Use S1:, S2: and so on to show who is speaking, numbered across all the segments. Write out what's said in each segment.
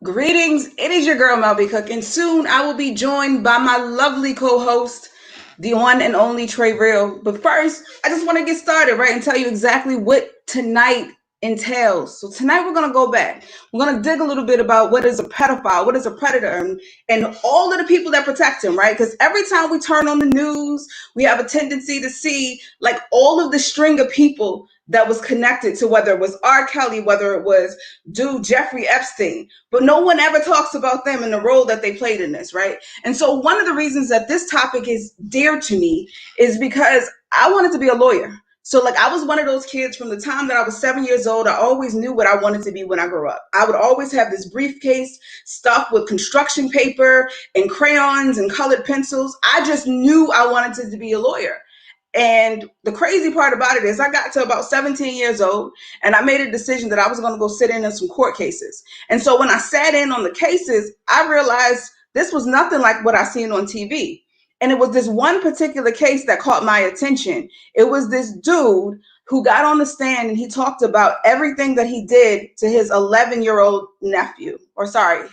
S1: Greetings, it is your girl Melby Cook, and soon I will be joined by my lovely co-host, the one and only Trey Real. But first, I just want to get started, right, and tell you exactly what tonight entails. So tonight we're gonna go back. We're gonna dig a little bit about what is a pedophile, what is a predator, and all of the people that protect him, right? Because every time we turn on the news, we have a tendency to see like all of the string of people that was connected to whether it was R. Kelly, whether it was dude Jeffrey Epstein, but no one ever talks about them and the role that they played in this, right? And so one of the reasons that this topic is dear to me is because I wanted to be a lawyer. So like I was one of those kids from the time that I was 7 years old. I always knew what I wanted to be when I grew up. I would always have this briefcase stuffed with construction paper and crayons and colored pencils. I just knew I wanted to be a lawyer. And the crazy part about it is I got to about 17 years old and I made a decision that I was going to go sit in some court cases. And so when I sat in on the cases, I realized this was nothing like what I seen on TV. And it was this one particular case that caught my attention. It was this dude who got on the stand and he talked about everything that he did to his 11-year-old nephew, or sorry,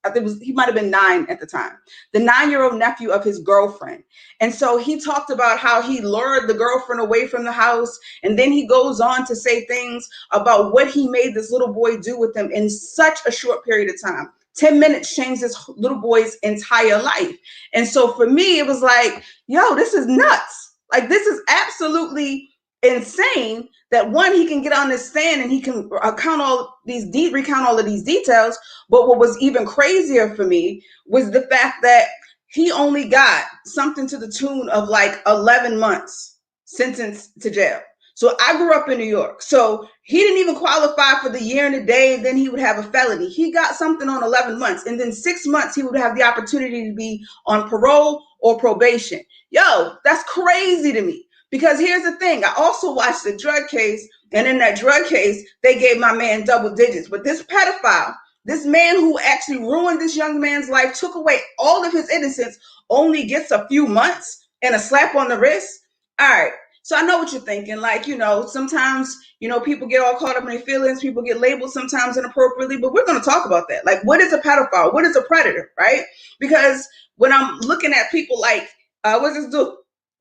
S1: I think he might have been 9 at the time, the 9-year-old nephew of his girlfriend. And so he talked about how he lured the girlfriend away from the house. And then he goes on to say things about what he made this little boy do with him in such a short period of time. 10 minutes changed this little boy's entire life. And so for me, it was like, yo, this is nuts. Like, this is absolutely insane that one, he can get on this stand and he can recount all of these details. But what was even crazier for me was the fact that he only got something to the tune of like 11 months sentenced to jail. So I grew up in New York. So he didn't even qualify for the year and a day. Then he would have a felony. He got something on 11 months. And then 6 months, he would have the opportunity to be on parole or probation. Yo, that's crazy to me. Because here's the thing. I also watched the drug case. And in that drug case, they gave my man double digits. But this pedophile, this man who actually ruined this young man's life, took away all of his innocence, only gets a few months and a slap on the wrist. All right. So I know what you're thinking. Like, sometimes, people get all caught up in their feelings. People get labeled sometimes inappropriately, but we're going to talk about that. Like, what is a pedophile? What is a predator, right? Because when I'm looking at people like, what's this dude,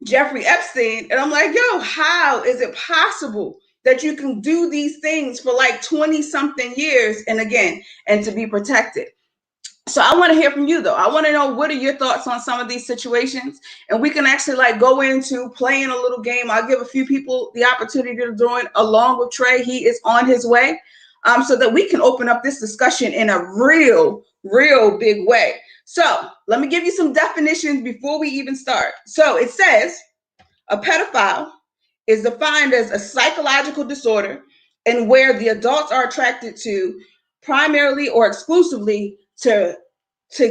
S1: Jeffrey Epstein, and I'm like, yo, how is it possible that you can do these things for like 20 something years and to be protected? So I want to hear from you though. I want to know, what are your thoughts on some of these situations? And we can actually like go into playing a little game. I'll give a few people the opportunity to join along with Trey. He is on his way, so that we can open up this discussion in a real big way. So let me give you some definitions before we even start. So it says a pedophile is defined as a psychological disorder and where the adults are attracted to primarily or exclusively to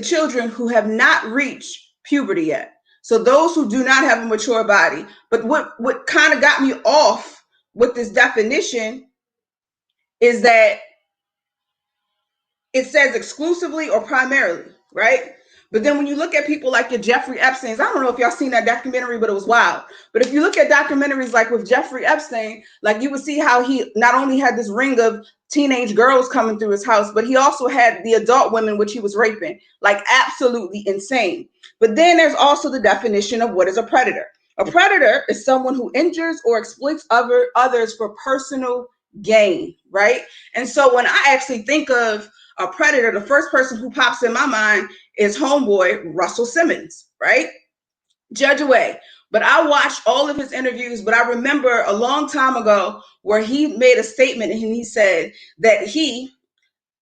S1: children who have not reached puberty yet. So those who do not have a mature body. But what kind of got me off with this definition is that it says exclusively or primarily, right? But then when you look at people like your Jeffrey Epstein's, I don't know if y'all seen that documentary, but it was wild. But if you look at documentaries like with Jeffrey Epstein, like you would see how he not only had this ring of teenage girls coming through his house, but he also had the adult women which he was raping, like absolutely insane. But then there's also the definition of what is a predator. A predator is someone who injures or exploits others for personal gain, right? And so when I actually think of a predator, the first person who pops in my mind is homeboy Russell Simmons, right? Judge away. But I watched all of his interviews, but I remember a long time ago where he made a statement and he said that he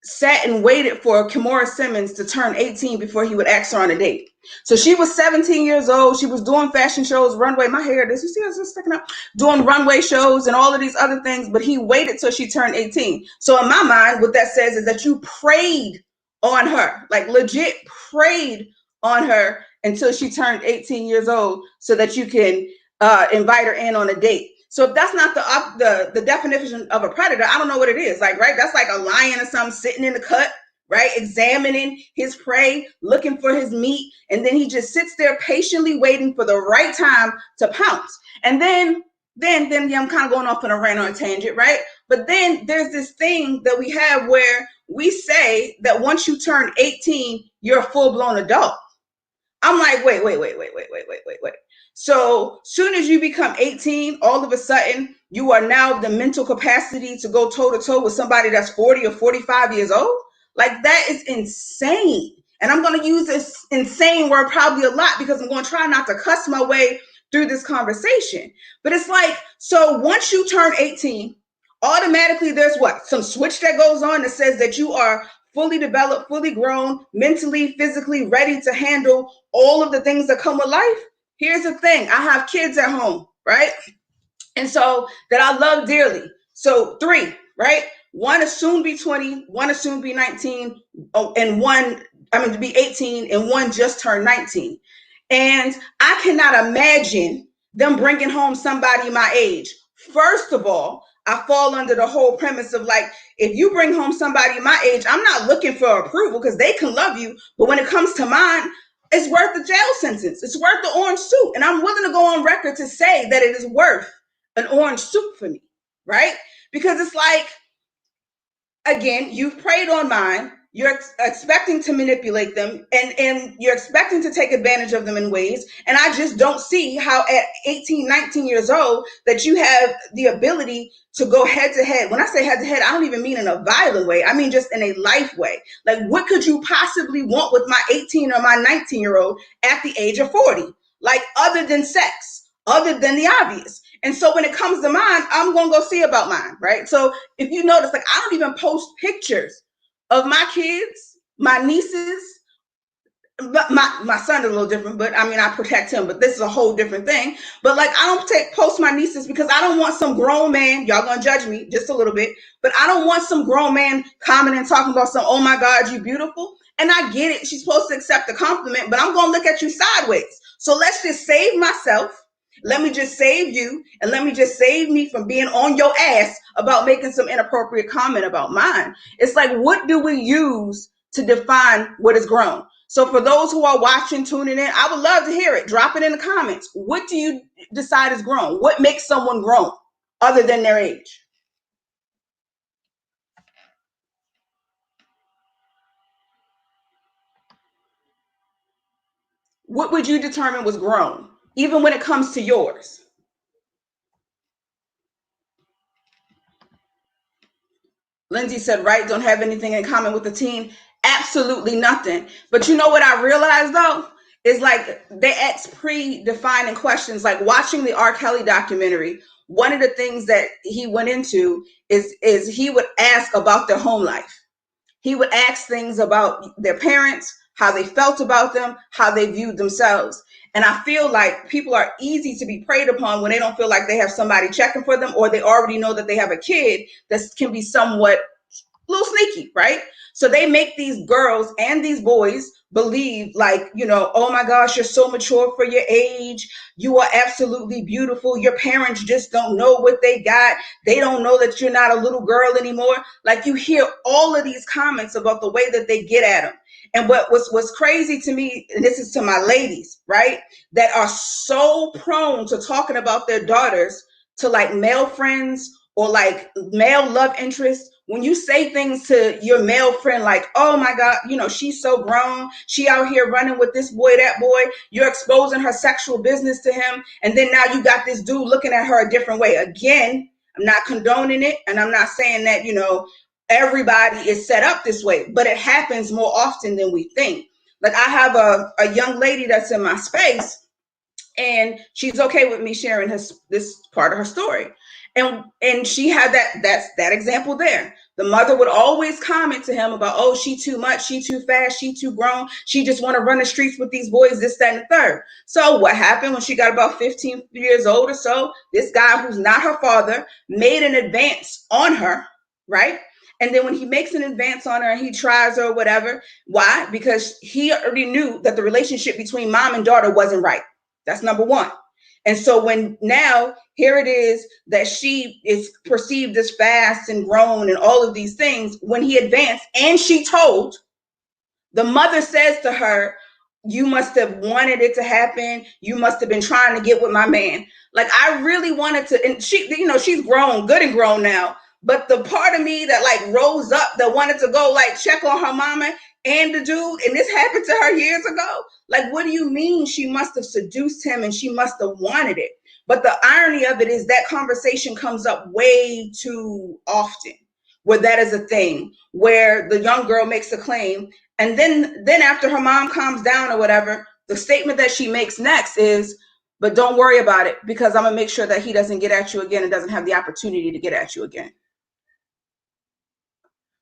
S1: sat and waited for Kimora Simmons to turn 18 before he would ask her on a date. So she was 17 years old. She was doing fashion shows, runway. My hair, this, you see how it's sticking out? Doing runway shows and all of these other things, but he waited till she turned 18. So in my mind, what that says is that you preyed on her, like legit preyed on her until she turned 18 years old so that you can invite her in on a date. So if that's not the definition of a predator, I don't know what it is. Like, right? That's like a lion or something sitting in the cut, right? Examining his prey, looking for his meat. And then he just sits there patiently waiting for the right time to pounce. And then I'm kind of going off on a rant or a tangent, right? But then there's this thing that we have where we say that once you turn 18, you're a full-blown adult. I'm like, wait. So soon as you become 18, all of a sudden you are now the mental capacity to go toe to toe with somebody that's 40 or 45 years old. Like that is insane. And I'm going to use this insane word probably a lot because I'm going to try not to cuss my way through this conversation. But it's like, so once you turn 18, automatically there's what? Some switch that goes on that says that you are fully developed, fully grown, mentally, physically ready to handle all of the things that come with life. Here's the thing. I have kids at home, right? And so that I love dearly. So 3, right? One to soon be 20, one to soon be 19, and one, to be 18, and one just turned 19. And I cannot imagine them bringing home somebody my age. First of all, I fall under the whole premise of like, if you bring home somebody my age, I'm not looking for approval because they can love you. But when it comes to mine, it's worth the jail sentence. It's worth the orange suit. And I'm willing to go on record to say that it is worth an orange suit for me, right? Because it's like, again, you've preyed on mine. You're expecting to manipulate them and you're expecting to take advantage of them in ways. And I just don't see how at 18, 19 years old that you have the ability to go head to head. When I say head to head, I don't even mean in a violent way. I mean just in a life way. Like what could you possibly want with my 18 or my 19-year-old at the age of 40? Like other than sex, other than the obvious. And so when it comes to mine, I'm going to go see about mine, right? So if you notice, like I don't even post pictures of my kids, my nieces. My son is a little different, but I protect him, but this is a whole different thing. But like I don't post my nieces because I don't want some grown man, y'all gonna judge me just a little bit, but I don't want some grown man commenting, talking about some, oh my God, you beautiful. And I get it, she's supposed to accept the compliment, but I'm gonna look at you sideways. So let's just save myself. Let me just save you, and let me just save me from being on your ass about making some inappropriate comment about mine. It's like, what do we use to define what is grown? So for those who are watching, tuning in, I would love to hear it. Drop it in the comments. What do you decide is grown? What makes someone grown other than their age? What would you determine was grown, even when it comes to yours? Lindsay said, right, don't have anything in common with the teen. Absolutely nothing. But you know what I realized though? Is like they ask pre-defining questions, like watching the R. Kelly documentary. One of the things that he went into is he would ask about their home life. He would ask things about their parents, how they felt about them, how they viewed themselves. And I feel like people are easy to be preyed upon when they don't feel like they have somebody checking for them, or they already know that they have a kid that can be somewhat a little sneaky, right? So they make these girls and these boys believe like, oh my gosh, you're so mature for your age. You are absolutely beautiful. Your parents just don't know what they got. They don't know that you're not a little girl anymore. Like you hear all of these comments about the way that they get at them. And what's crazy to me, and this is to my ladies, right, that are so prone to talking about their daughters to like male friends or like male love interests. When you say things to your male friend like, oh my God, she's so grown, she out here running with this boy, that boy, you're exposing her sexual business to him, and then now you got this dude looking at her a different way. Again, I'm not condoning it, and I'm not saying that everybody is set up this way, but it happens more often than we think. Like I have a young lady that's in my space, and she's okay with me sharing this part of her story. And she had that example there. The mother would always comment to him about, oh, she too much, she too fast, she too grown, she just want to run the streets with these boys, this, that, and the third. So what happened when she got about 15 years old or so? This guy who's not her father made an advance on her, right? And then when he makes an advance on her and he tries her or whatever, why? Because he already knew that the relationship between mom and daughter wasn't right. That's number one. And so when now here it is that she is perceived as fast and grown and all of these things, when he advanced and she told, the mother says to her, you must have wanted it to happen. You must have been trying to get with my man. Like I really wanted to, and she, she's grown, good and grown now. But the part of me that like rose up that wanted to go like check on her mama and the dude, and this happened to her years ago. Like, what do you mean she must have seduced him and she must have wanted it? But the irony of it is that conversation comes up way too often, where that is a thing, where the young girl makes a claim, and then after her mom calms down or whatever, the statement that she makes next is, but don't worry about it because I'm gonna make sure that he doesn't get at you again and doesn't have the opportunity to get at you again.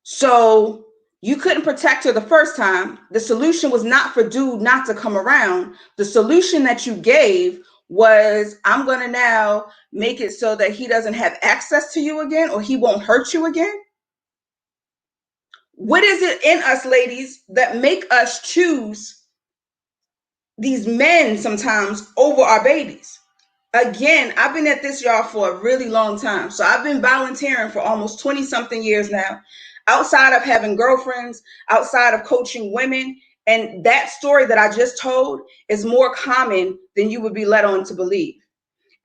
S1: So you couldn't protect her the first time. The solution was not for dude not to come around. The solution that you gave was, I'm going to now make it so that he doesn't have access to you again, or he won't hurt you again. What is it in us, ladies, that make us choose these men sometimes over our babies? Again, I've been at this, y'all, for a really long time. So I've been volunteering for almost 20 something years now, outside of having girlfriends, outside of coaching women. And that story that I just told is more common than you would be led on to believe.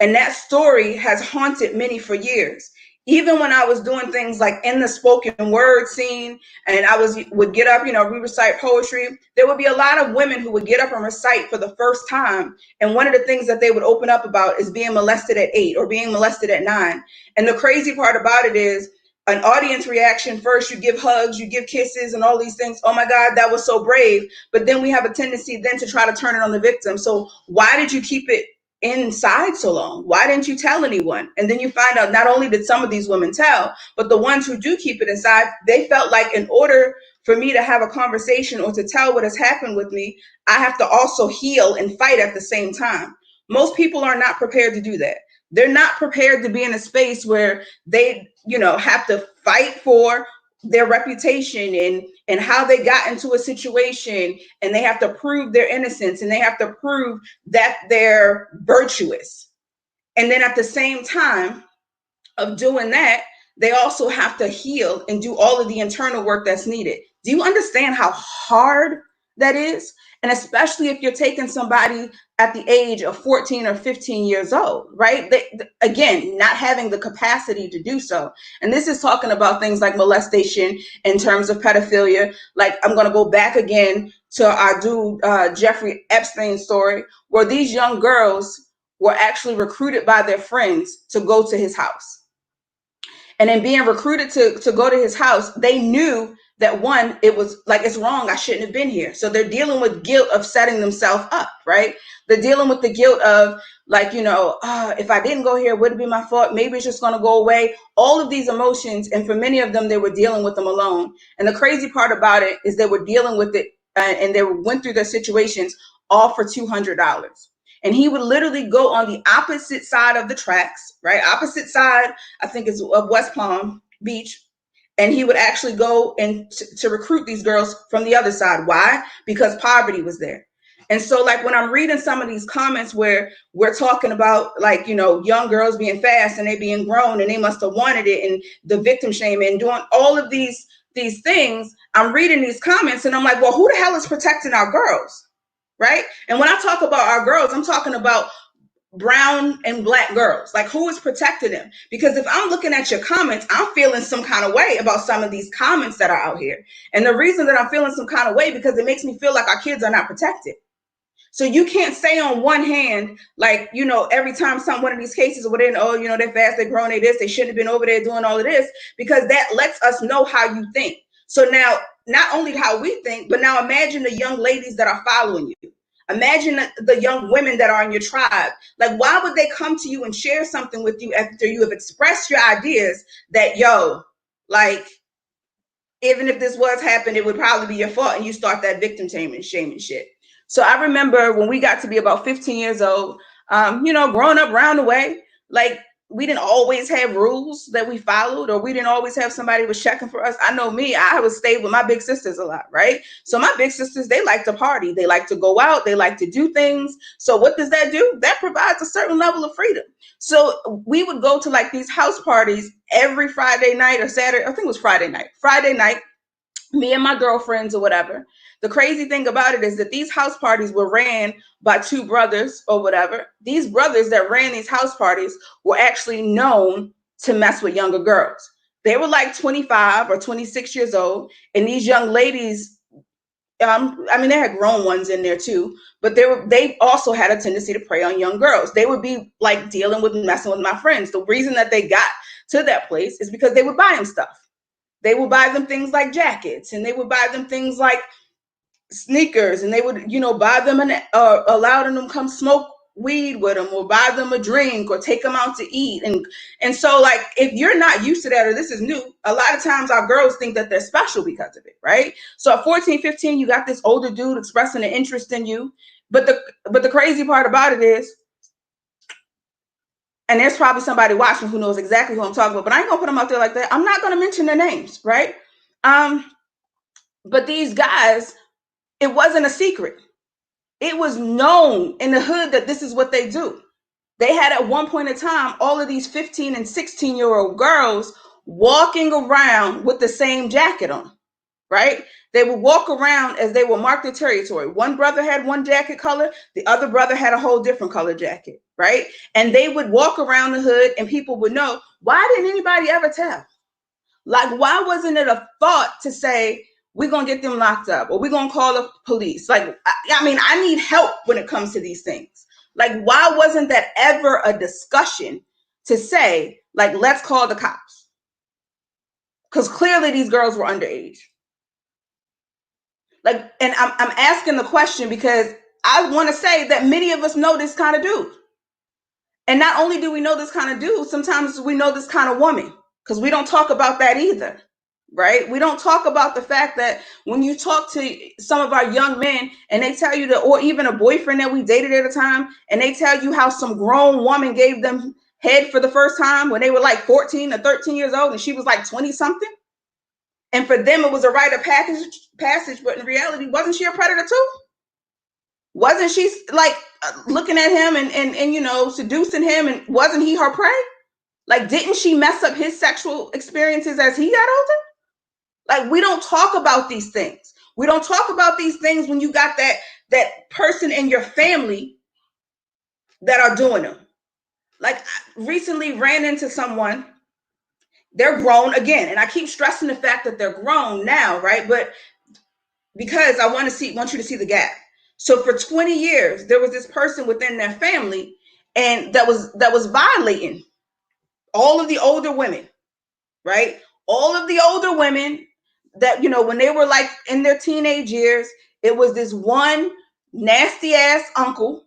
S1: And that story has haunted many for years. Even when I was doing things like in the spoken word scene, and would get up, we recite poetry, there would be a lot of women who would get up and recite for the first time. And one of the things that they would open up about is being molested at 8 or being molested at 9. And the crazy part about it is, an audience reaction first, you give hugs, you give kisses and all these things. Oh my God, that was so brave. But then we have a tendency then to try to turn it on the victim. So why did you keep it inside so long? Why didn't you tell anyone? And then you find out not only did some of these women tell, but the ones who do keep it inside, they felt like in order for me to have a conversation or to tell what has happened with me, I have to also heal and fight at the same time. Most people are not prepared to do that. They're not prepared to be in a space where they, have to fight for their reputation and how they got into a situation, and they have to prove their innocence, and they have to prove that they're virtuous. And then at the same time of doing that, they also have to heal and do all of the internal work that's needed. Do you understand how hard that is? And especially if you're taking somebody at the age of 14 or 15 years old, right? Again, not having the capacity to do so. And this is talking about things like molestation in terms of pedophilia. Like, I'm going to go back again to our dude, Jeffrey Epstein's story, where these young girls were actually recruited by their friends to go to his house. And in being recruited to go to his house, they knew that, one, it was like, it's wrong, I shouldn't have been here. So they're dealing with guilt of setting themselves up, right? They're dealing with the guilt of like, if I didn't go here, would it be my fault? Maybe it's just going to go away. All of these emotions. And for many of them, they were dealing with them alone. And the crazy part about it is they were dealing with it and they went through their situations all for $200. And he would literally go on the opposite side of the tracks, right? Opposite side, I think it's of West Palm Beach. And he would actually go and to recruit these girls from the other side. Why? Because poverty was there. And so like when I'm reading some of these comments where we're talking about like, young girls being fast and they being grown and they must have wanted it, and the victim shaming and doing all of these things, I'm reading these comments and I'm like, well, who the hell is protecting our girls? Right? And when I talk about our girls, I'm talking about brown and black girls. Like, who is protecting them? Because if I'm looking at your comments, I'm feeling some kind of way about some of these comments that are out here. And the reason that I'm feeling some kind of way, because it makes me feel like our kids are not protected. So you can't say on one hand, like, every time one of these cases were in, they're fast, they're grown, they this, they shouldn't have been over there doing all of this, because that lets us know how you think. So now, not only how we think, but now imagine the young ladies that are following you. Imagine the young women that are in your tribe. Like, why would they come to you and share something with you after you have expressed your ideas that, like, even if this was happening, it would probably be your fault, and you start that victim shaming shit. So I remember when we got to be about 15 years old, growing up round the way, like, we didn't always have rules that we followed, or we didn't always have somebody who was checking for us. I know me, I would stay with my big sisters a lot, right? So my big sisters, they like to party. They like to go out. They like to do things. So what does that do? That provides a certain level of freedom. So we would go to like these house parties every Friday night or Saturday. I think it was Friday night, me and my girlfriends or whatever. The crazy thing about it is that these house parties were ran by two brothers or whatever. These brothers that ran these house parties were actually known to mess with younger girls. They were like 25 or 26 years old. And these young ladies, I mean, they had grown ones in there too, but they also had a tendency to prey on young girls. They would be like dealing with messing with my friends. The reason that they got to that place is because they would buy them stuff. They would buy them things like jackets, and they would buy them things like sneakers, and they would, buy them and allow them to come smoke weed with them, or buy them a drink, or take them out to eat. And so, like, if you're not used to that, or this is new, a lot of times our girls think that they're special because of it, right? So at 14, 15, you got this older dude expressing an interest in you. But the crazy part about it is, and there's probably somebody watching who knows exactly who I'm talking about, but I ain't gonna put them out there like that. I'm not gonna mention their names, right? But these guys, it wasn't a secret. It was known in the hood that this is what they do. They had at one point in time all of these 15 and 16-year-old girls walking around with the same jacket on, right? They would walk around as they would mark their territory. One brother had one jacket color, the other brother had a whole different color jacket, right? And they would walk around the hood and people would know. Why didn't anybody ever tell? Like, why wasn't it a thought to say, we're going to get them locked up, or we're going to call the police? Like, I mean, I need help when it comes to these things. Like, why wasn't that ever a discussion to say, like, let's call the cops? Because clearly these girls were underage. Like, and I'm asking the question because I want to say that many of us know this kind of dude. And not only do we know this kind of dude, sometimes we know this kind of woman, because we don't talk about that either, right? We don't talk about the fact that when you talk to some of our young men and they tell you that, or even a boyfriend that we dated at a time, and they tell you how some grown woman gave them head for the first time when they were like 14 or 13 years old and she was like 20 something. And for them, it was a rite of passage, but in reality, wasn't she a predator too? Wasn't she like looking at him and seducing him, and wasn't he her prey? Like, didn't she mess up his sexual experiences as he got older? Like, we don't talk about these things. We don't talk about these things when you got that person in your family that are doing them. Like, I recently ran into someone. They're grown again, and I keep stressing the fact that they're grown now, right? But because I want you to see the gap. So for 20 years, there was this person within their family, and that was violating all of the older women, right? All of the older women that, when they were like in their teenage years, it was this one nasty ass uncle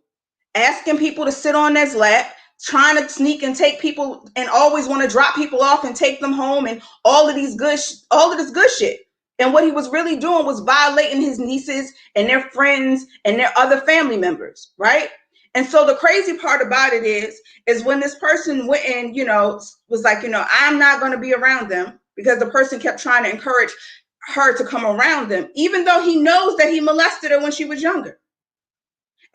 S1: asking people to sit on his lap, trying to sneak and take people, and always want to drop people off and take them home, and all of this good shit. And what he was really doing was violating his nieces and their friends and their other family members, right? And so the crazy part about it is when this person went and, was like, I'm not going to be around them, because the person kept trying to encourage her to come around them, even though he knows that he molested her when she was younger.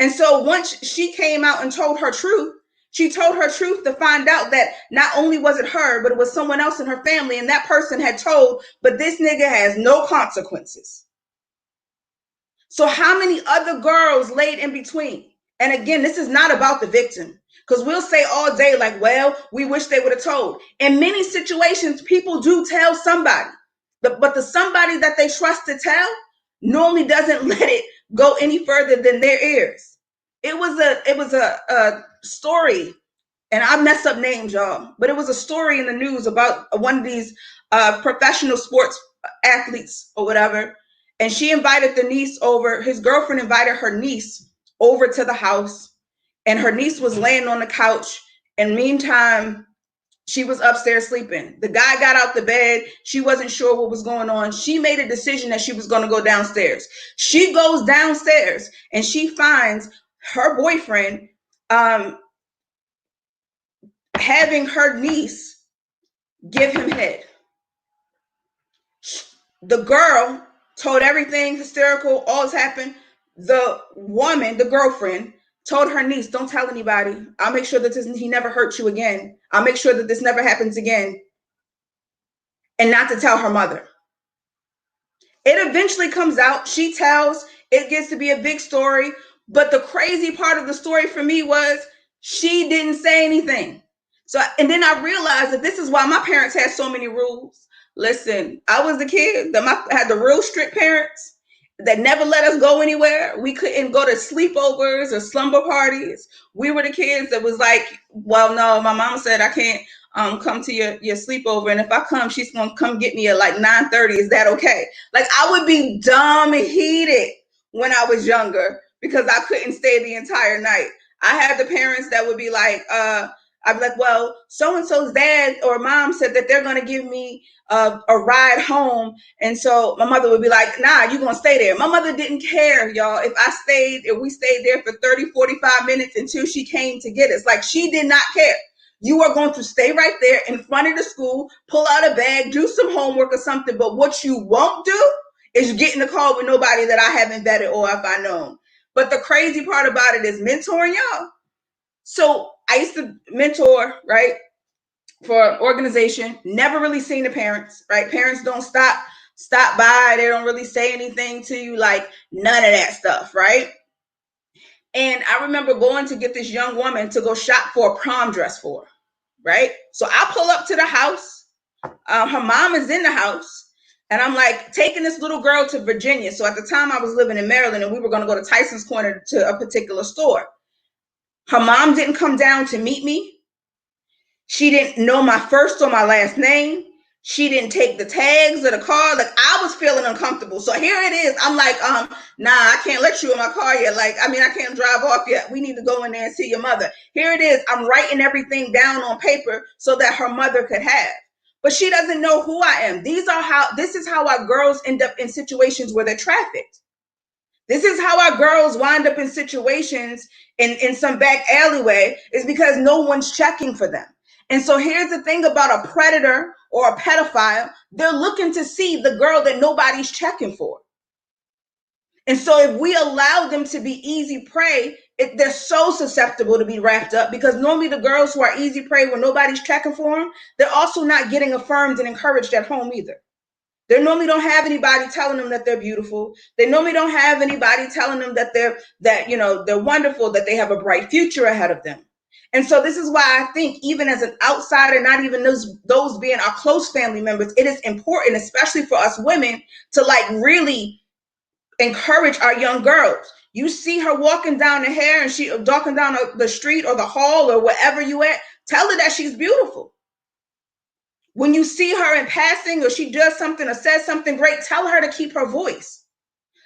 S1: And so once she came out and told her truth, she told her truth to find out that not only was it her, but it was someone else in her family, and that person had told, but this nigga has no consequences. So how many other girls laid in between? And again, this is not about the victim, because we'll say all day, like, well, we wish they would have told. In many situations, people do tell somebody, but the somebody that they trust to tell normally doesn't let it go any further than their ears. It was a story, and I mess up names, y'all, but it was a story in the news about one of these professional sports athletes or whatever. And she invited the niece over. His girlfriend invited her niece over to the house, and her niece was laying on the couch. And meantime, she was upstairs sleeping. The guy got out the bed. She wasn't sure what was going on. She made a decision that she was going to go downstairs. She goes downstairs and she finds her boyfriend having her niece give him head. The girl told everything hysterical, all has happened. The woman, the girlfriend, told her niece, don't tell anybody. I'll make sure that he never hurts you again. I'll make sure that this never happens again. And not to tell her mother. It eventually comes out. She tells. It gets to be a big story. But the crazy part of the story for me was she didn't say anything. So, and then I realized that this is why my parents had so many rules. Listen, I was the kid that had the real strict parents that never let us go anywhere. We couldn't go to sleepovers or slumber parties. We were the kids that was like, well, no, my mom said I can't come to your sleepover, and if I come, she's gonna come get me at like 9:30. Is that okay? Like, I would be dumb and heated when I was younger because I couldn't stay the entire night. I had the parents that would be like, I'd be like, well, so-and-so's dad or mom said that they're going to give me a ride home. And so my mother would be like, nah, you're going to stay there. My mother didn't care, y'all. If we stayed there for 30, 45 minutes until she came to get us. Like, she did not care. You are going to stay right there in front of the school, pull out a bag, do some homework or something. But what you won't do is get in the car with nobody that I haven't vetted or if I known. But the crazy part about it is mentoring y'all. So I used to mentor, right, for an organization, never really seen the parents, right? Parents don't stop by. They don't really say anything to you, like none of that stuff, right? And I remember going to get this young woman to go shop for a prom dress for her, right? So I pull up to the house. Her mom is in the house. And I'm like taking this little girl to Virginia. So at the time I was living in Maryland and we were going to go to Tyson's Corner to a particular store. Her mom didn't come down to meet me. She didn't know my first or my last name. She didn't take the tags of the car. Like, I was feeling uncomfortable. So here it is. I'm like, nah, I can't let you in my car yet. Like, I can't drive off yet. We need to go in there and see your mother. Here it is. I'm writing everything down on paper so that her mother could have. But she doesn't know who I am. This is how our girls end up in situations where they're trafficked. This is how our girls wind up in situations in some back alleyway, is because no one's checking for them. And so here's the thing about a predator or a pedophile. They're looking to see the girl that nobody's checking for. And so if we allow them to be easy prey, they're so susceptible to be wrapped up, because normally the girls who are easy prey when nobody's checking for them, they're also not getting affirmed and encouraged at home either. They normally don't have anybody telling them that they're beautiful. They normally don't have anybody telling them that they're wonderful, that they have a bright future ahead of them. And so this is why I think, even as an outsider, not even those being our close family members, it is important, especially for us women, to like really encourage our young girls. You see her walking down walking down the street or the hall or wherever you at, tell her that she's beautiful. When you see her in passing or she does something or says something great, tell her to keep her voice.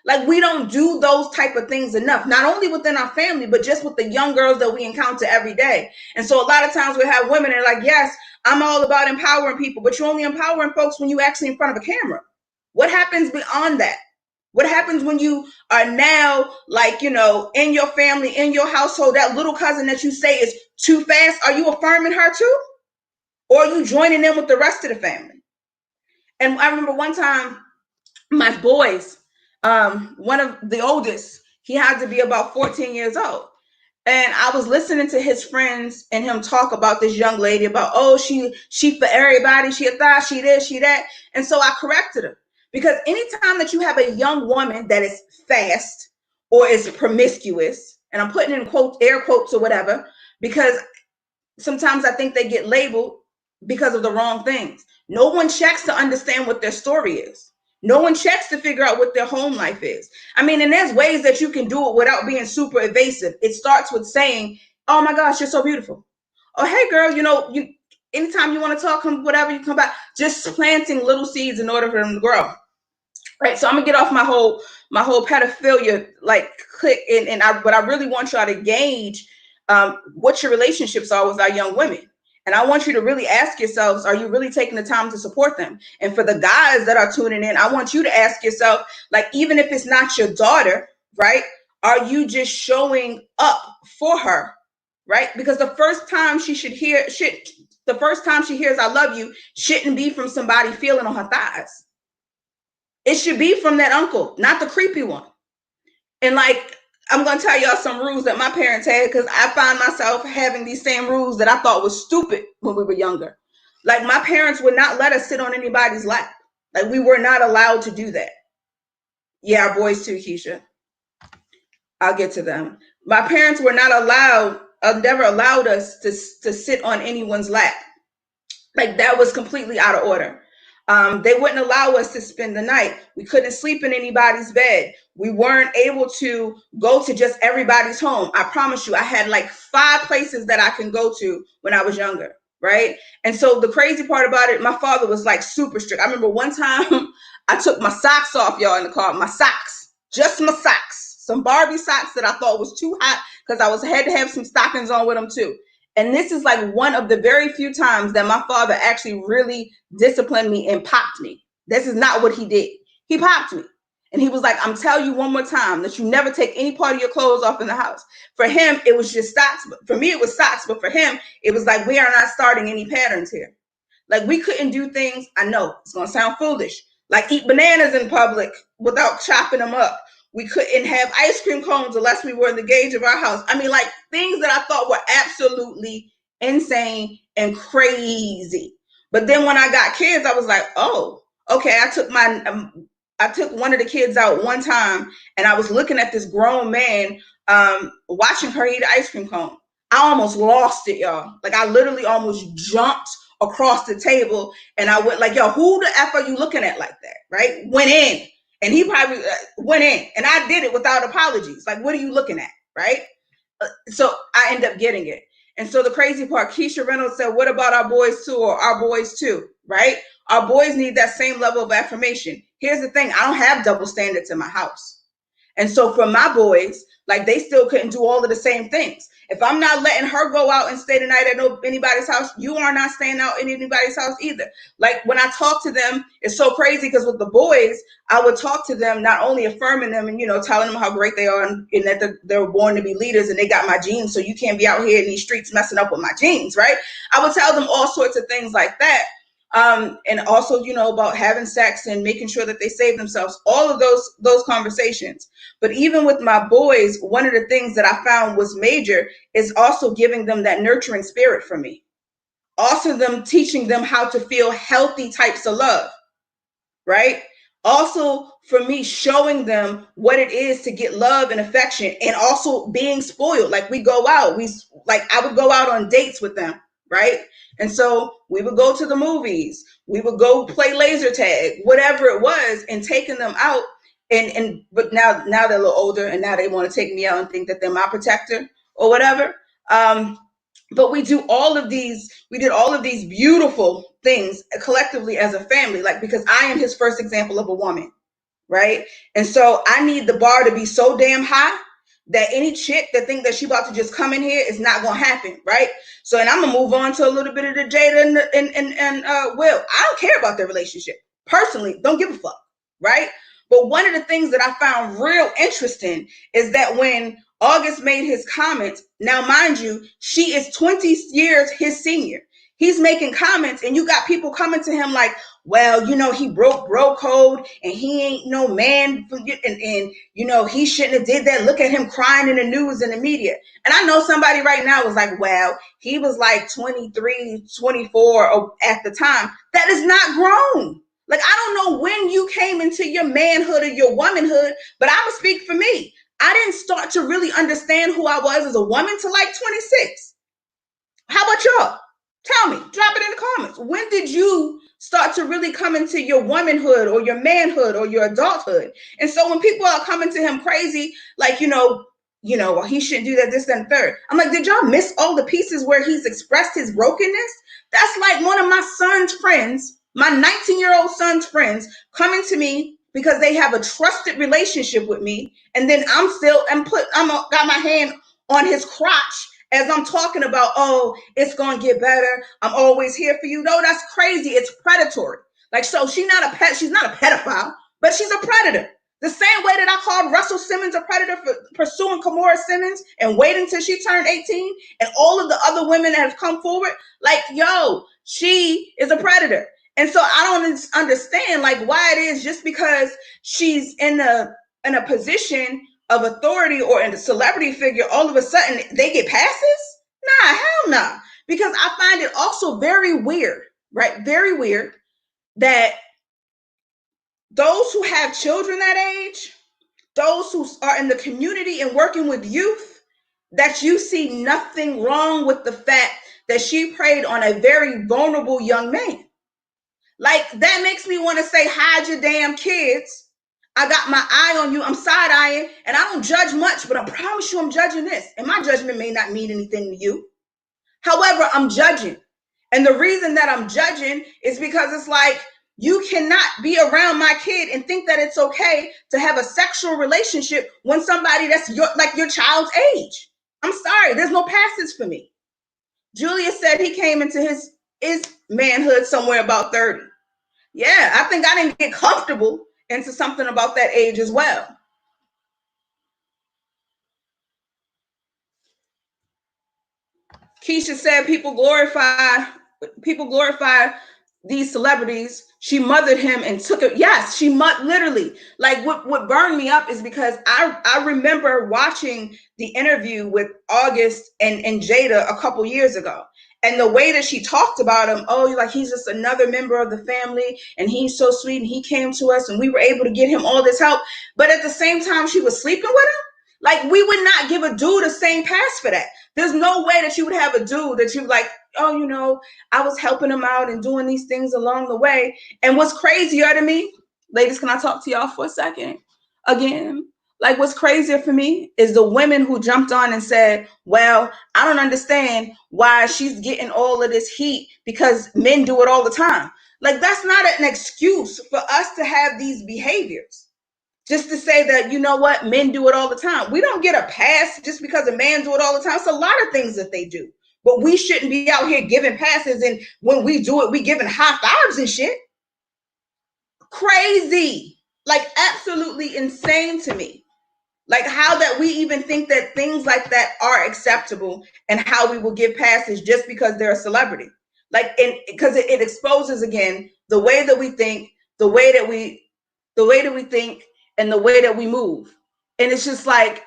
S1: Like, we don't do those type of things enough, not only within our family, but just with the young girls that we encounter every day. And so a lot of times we have women that are like, yes, I'm all about empowering people, but you're only empowering folks when you're actually in front of a camera. What happens beyond that? What happens when you are now, like, in your family, in your household, that little cousin that you say is too fast? Are you affirming her too? Or are you joining in with the rest of the family? And I remember one time, my boys, one of the oldest, he had to be about 14 years old. And I was listening to his friends and him talk about this young lady about, oh, she for everybody, she a thigh, she this, she that. And so I corrected her. Because anytime that you have a young woman that is fast or is promiscuous, and I'm putting in quotes, air quotes or whatever, because sometimes I think they get labeled because of the wrong things. No one checks to understand what their story is. No one checks to figure out what their home life is. And there's ways that you can do it without being super evasive. It starts with saying, oh my gosh, you're so beautiful. Oh, hey girl, anytime you want to talk, whatever, you come back. Just planting little seeds in order for them to grow. Right. So I'm gonna get off my whole pedophilia like click, and what I really want y'all to gauge what your relationships are with our young women. And I want you to really ask yourselves, are you really taking the time to support them? And for the guys that are tuning in, I want you to ask yourself, like, even if it's not your daughter, right? Are you just showing up for her, right? Because the first time she hears I love you shouldn't be from somebody feeling on her thighs. It should be from that uncle, not the creepy one. And like, I'm going to tell y'all some rules that my parents had, because I find myself having these same rules that I thought was stupid when we were younger. Like, my parents would not let us sit on anybody's lap. Like, we were not allowed to do that. Yeah, our boys too, Keisha. I'll get to them. My parents were not allowed never allowed us to sit on anyone's lap. Like that was completely out of order. They wouldn't allow us to spend the night. We couldn't sleep in anybody's bed. We weren't able to go to just everybody's home. I promise you, I had like 5 places that I can go to when I was younger, right? And so the crazy part about it, my father was like super strict. I remember one time I took my socks off, y'all, in the car. My socks, just my socks, some Barbie socks that I thought was too hot because had to have some stockings on with them too. And this is like one of the very few times that my father actually really disciplined me and popped me. This is not what he did. He popped me. And he was like, I'm telling you one more time that you never take any part of your clothes off in the house. For him, it was just socks. For me, it was socks. But for him, it was like, we are not starting any patterns here. Like we couldn't do things. I know it's going to sound foolish. Like eat bananas in public without chopping them up. We couldn't have ice cream cones unless we were in the gauge of our house. I mean, like things that I thought were absolutely insane and crazy. But then when I got kids, I was like, oh, okay. I took one of the kids out one time, and I was looking at this grown man watching her eat an ice cream cone. I almost lost it, y'all. Like I literally almost jumped across the table, and I went like, yo, who the F are you looking at like that? Right? Went in. And he probably went in, and I did it without apologies. Like, what are you looking at? Right? So I end up getting it. And so the crazy part, Keisha Reynolds said, what about our boys too, or our boys too? Right? Our boys need that same level of affirmation. Here's the thing. I don't have double standards in my house. And so for my boys, like they still couldn't do all of the same things. If I'm not letting her go out and stay the night at anybody's house, you are not staying out in anybody's house either. Like when I talk to them, it's so crazy because with the boys, I would talk to them, not only affirming them and, telling them how great they are and that they're born to be leaders and they got my genes. So you can't be out here in these streets messing up with my genes, right? I would tell them all sorts of things like that. And also, about having sex and making sure that they save themselves, all of those conversations. But even with my boys, one of the things that I found was major is also giving them that nurturing spirit for me. Also them teaching them how to feel healthy types of love, right? Also for me, showing them what it is to get love and affection, and also being spoiled. Like we go out, I would go out on dates with them, right? And so we would go to the movies, we would go play laser tag, whatever it was, and taking them out. But now they're a little older, and now they want to take me out and think that they're my protector or whatever. But we did all of these beautiful things collectively as a family, like because I am his first example of a woman, right? And so I need the bar to be so damn high that any chick that think that she about to just come in here is not gonna happen, right? So, and I'm gonna move on to a little bit of the Jada and Will. I don't care about their relationship personally. Don't give a fuck, right? But one of the things that I found real interesting is that when August made his comments, now mind you, she is 20 years his senior. He's making comments, and you got people coming to him like, well, he broke bro code, and he ain't no man, and he shouldn't have did that. Look at him crying in the news and the media. And I know somebody right now was like, well, he was like 23, 24 at the time. That is not grown. Like, I don't know when you came into your manhood or your womanhood, but I would speak for me. I didn't start to really understand who I was as a woman till like 26. How about y'all? Tell me, drop it in the comments. When did you start to really come into your womanhood or your manhood or your adulthood? And so when people are coming to him crazy, like, well, he shouldn't do that, this, and third. I'm like, did y'all miss all the pieces where he's expressed his brokenness? That's like one of my son's friends, my 19-year-old son's friends, coming to me because they have a trusted relationship with me, and then I'm got my hand on his crotch as I'm talking about, oh, it's gonna get better, I'm always here for you. No, that's crazy. It's predatory. Like, so she's not a pedophile, but she's a predator. The same way that I called Russell Simmons a predator for pursuing Kimora Simmons and waiting till she turned 18, and all of the other women that have come forward, like, yo, she is a predator. And so I don't understand like why it is just because she's in a position of authority or in a celebrity figure, all of a sudden they get passes? Nah, hell nah. Because I find it also very weird, right? Very weird that those who have children that age, those who are in the community and working with youth, that you see nothing wrong with the fact that she preyed on a very vulnerable young man. Like, that makes me want to say, hide your damn kids. I got my eye on you. I'm side eyeing, and I don't judge much, but I promise you I'm judging this. And my judgment may not mean anything to you. However, I'm judging. And the reason that I'm judging is because it's like, you cannot be around my kid and think that it's okay to have a sexual relationship when somebody that's your child's age. I'm sorry, there's no passage for me. Julius said he came into his manhood somewhere about 30. Yeah, I think I didn't get comfortable into something about that age as well. Keisha said people glorify these celebrities. She mothered him and took it. Yes, she literally. Like, what burned me up is because I remember watching the interview with August and Jada a couple years ago. And the way that she talked about him, oh, like, he's just another member of the family and he's so sweet and he came to us and we were able to get him all this help. But at the same time, she was sleeping with him. Like, we would not give a dude the same pass for that. There's no way that you would have a dude that you like, oh, I was helping him out and doing these things along the way. And what's crazier to me, ladies, can I talk to y'all for a second? Again, like, what's crazier for me is the women who jumped on and said, well, I don't understand why she's getting all of this heat because men do it all the time. Like, that's not an excuse for us to have these behaviors. Just to say that, you know what, men do it all the time. We don't get a pass just because a man do it all the time. It's a lot of things that they do. But we shouldn't be out here giving passes, and when we do it, we giving high fives and shit. Crazy. Like, absolutely insane to me. Like, how that we even think that things like that are acceptable and how we will give passes just because they're a celebrity. Like, because it exposes, again, the way that we think, the way that we think, and the way that we move. And it's just like,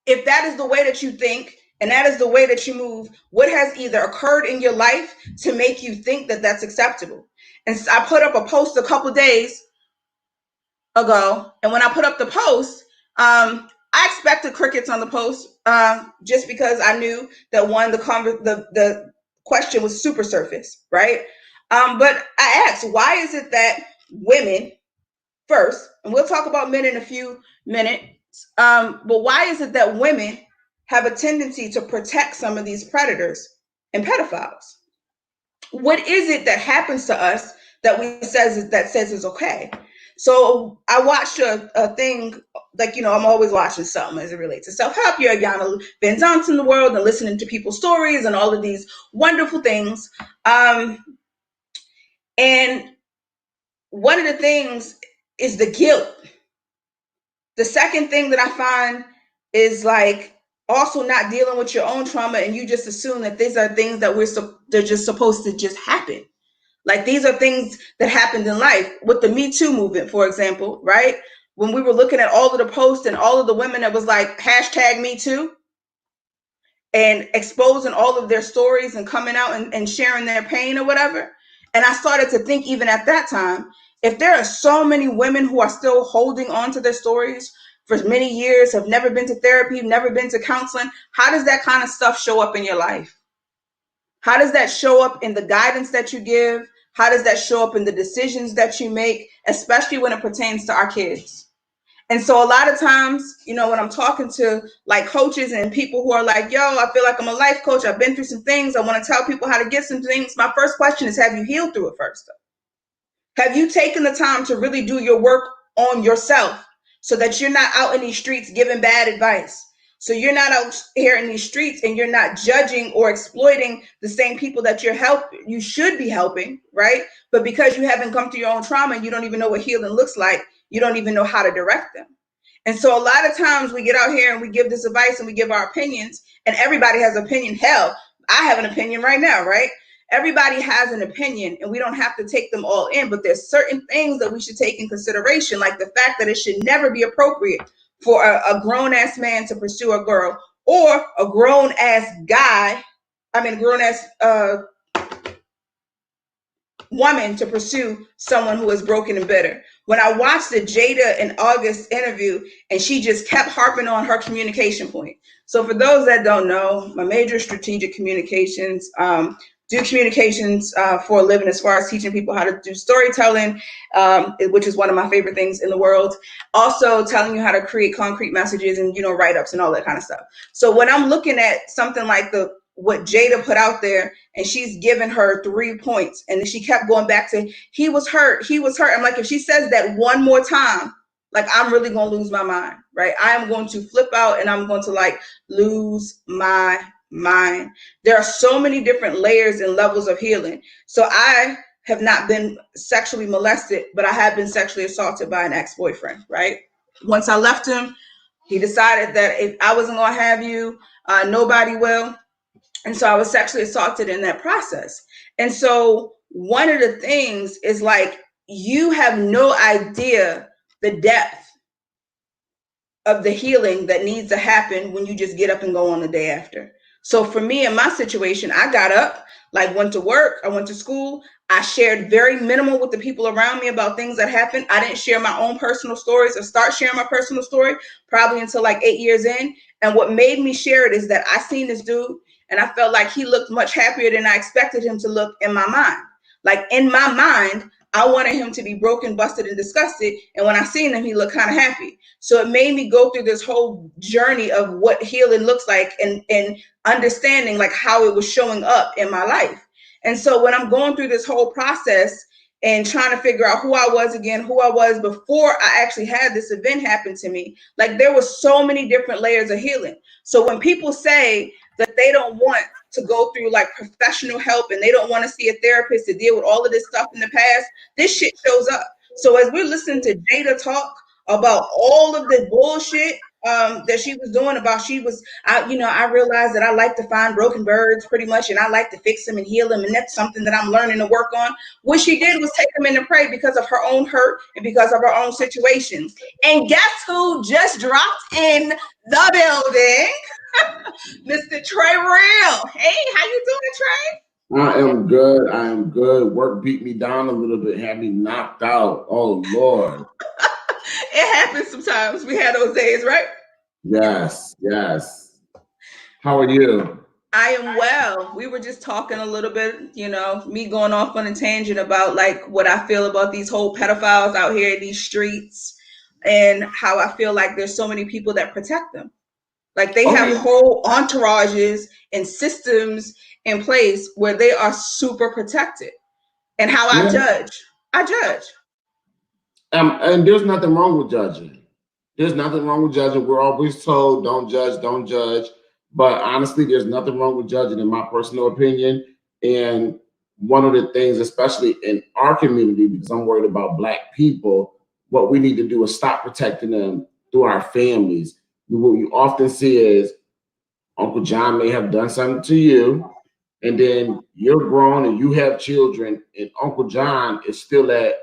S1: if that is the way that you think and that is the way that you move, what has either occurred in your life to make you think that that's acceptable? And so I put up a post a couple days ago, and when I put up the post, I expected crickets on the post, just because I knew that the question was super surface, right? But I asked, why is it that women first, and we'll talk about men in a few minutes, but why is it that women have a tendency to protect some of these predators and pedophiles? What is it that happens to us that says is okay? So I watched a thing, like, I'm always watching something as it relates to self-help. You're Yana Van Zant in the world and listening to people's stories and all of these wonderful things. And one of the things is the guilt. The second thing that I find is, like, also not dealing with your own trauma, and you just assume that these are things that they're just supposed to just happen. Like, these are things that happened in life. With the Me Too movement, for example, right? When we were looking at all of the posts and all of the women that was like #Me Too and exposing all of their stories and coming out and sharing their pain or whatever. And I started to think, even at that time, if there are so many women who are still holding on to their stories for many years, have never been to therapy, never been to counseling, how does that kind of stuff show up in your life? How does that show up in the guidance that you give? How does that show up in the decisions that you make, especially when it pertains to our kids? And so a lot of times, when I'm talking to, like, coaches and people who are like, yo, I feel like I'm a life coach, I've been through some things, I want to tell people how to get some things, my first question is, have you healed through it first? Have you taken the time to really do your work on yourself so that you're not out in these streets giving bad advice? So you're not out here in these streets and you're not judging or exploiting the same people that you should be helping, right? But because you haven't come through your own trauma, you don't even know what healing looks like. You don't even know how to direct them. And so a lot of times we get out here and we give this advice and we give our opinions, and everybody has an opinion. Hell, I have an opinion right now, right? Everybody has an opinion, and we don't have to take them all in, but there's certain things that we should take in consideration, like the fact that it should never be appropriate for a grown-ass man to pursue a girl, or a grown-ass guy, grown-ass woman to pursue someone who is broken and bitter. When I watched the Jada and August interview, and she just kept harping on her communication point. So for those that don't know, my major is strategic communications. Do communications for a living as far as teaching people how to do storytelling, which is one of my favorite things in the world. Also telling you how to create concrete messages and, write-ups and all that kind of stuff. So when I'm looking at something like what Jada put out there, and she's given her 3 points, and then she kept going back to, he was hurt. I'm like, if she says that one more time, like, I'm really going to lose my mind, right? I am going to flip out, and I'm going to lose my mind. There are so many different layers and levels of healing. So I have not been sexually molested, but I have been sexually assaulted by an ex-boyfriend, right? Once I left him, he decided that if I wasn't going to have you, nobody will. And so I was sexually assaulted in that process. And so one of the things is you have no idea the depth of the healing that needs to happen when you just get up and go on the day after. So for me, in my situation, I got up, went to work, I went to school. I shared very minimal with the people around me about things that happened. I didn't share my own personal stories or start sharing my personal story probably until 8 years in. And what made me share it is that I seen this dude, and I felt like he looked much happier than I expected him to look in my mind. In my mind, I wanted him to be broken, busted, and disgusted. And when I seen him, he looked kind of happy. So it made me go through this whole journey of what healing looks like, and understanding how it was showing up in my life. And so when I'm going through this whole process and trying to figure out who I was again, who I was before I actually had this event happen to me, there was so many different layers of healing. So when people say that they don't want to go through professional help and they don't want to see a therapist to deal with all of this stuff in the past, this shit shows up. So as we're listening to Jada talk about all of the bullshit that she was doing, I realized that I like to find broken birds pretty much, and I like to fix them and heal them, and that's something that I'm learning to work on. What she did was take them in and pray because of her own hurt and because of her own situations. And guess who just dropped in the building? Mr. Trey Real. Hey, how you doing, Trey?
S2: I am good. I am good. Work beat me down a little bit, had me knocked out. Oh, Lord.
S1: It happens sometimes. We had those days, right?
S2: Yes, yes. How are you?
S1: I am well. We were just talking a little bit, me going off on a tangent about what I feel about these whole pedophiles out here in these streets, and how I feel like there's so many people that protect them. They have whole entourages and systems in place where they are super protected. And how I judge.
S2: And there's nothing wrong with judging. There's nothing wrong with judging. We're always told, don't judge, don't judge. But honestly, there's nothing wrong with judging, in my personal opinion. And one of the things, especially in our community, because I'm worried about Black people, what we need to do is stop protecting them through our families. What you often see is Uncle John may have done something to you, and then you're grown and you have children, and Uncle John is still at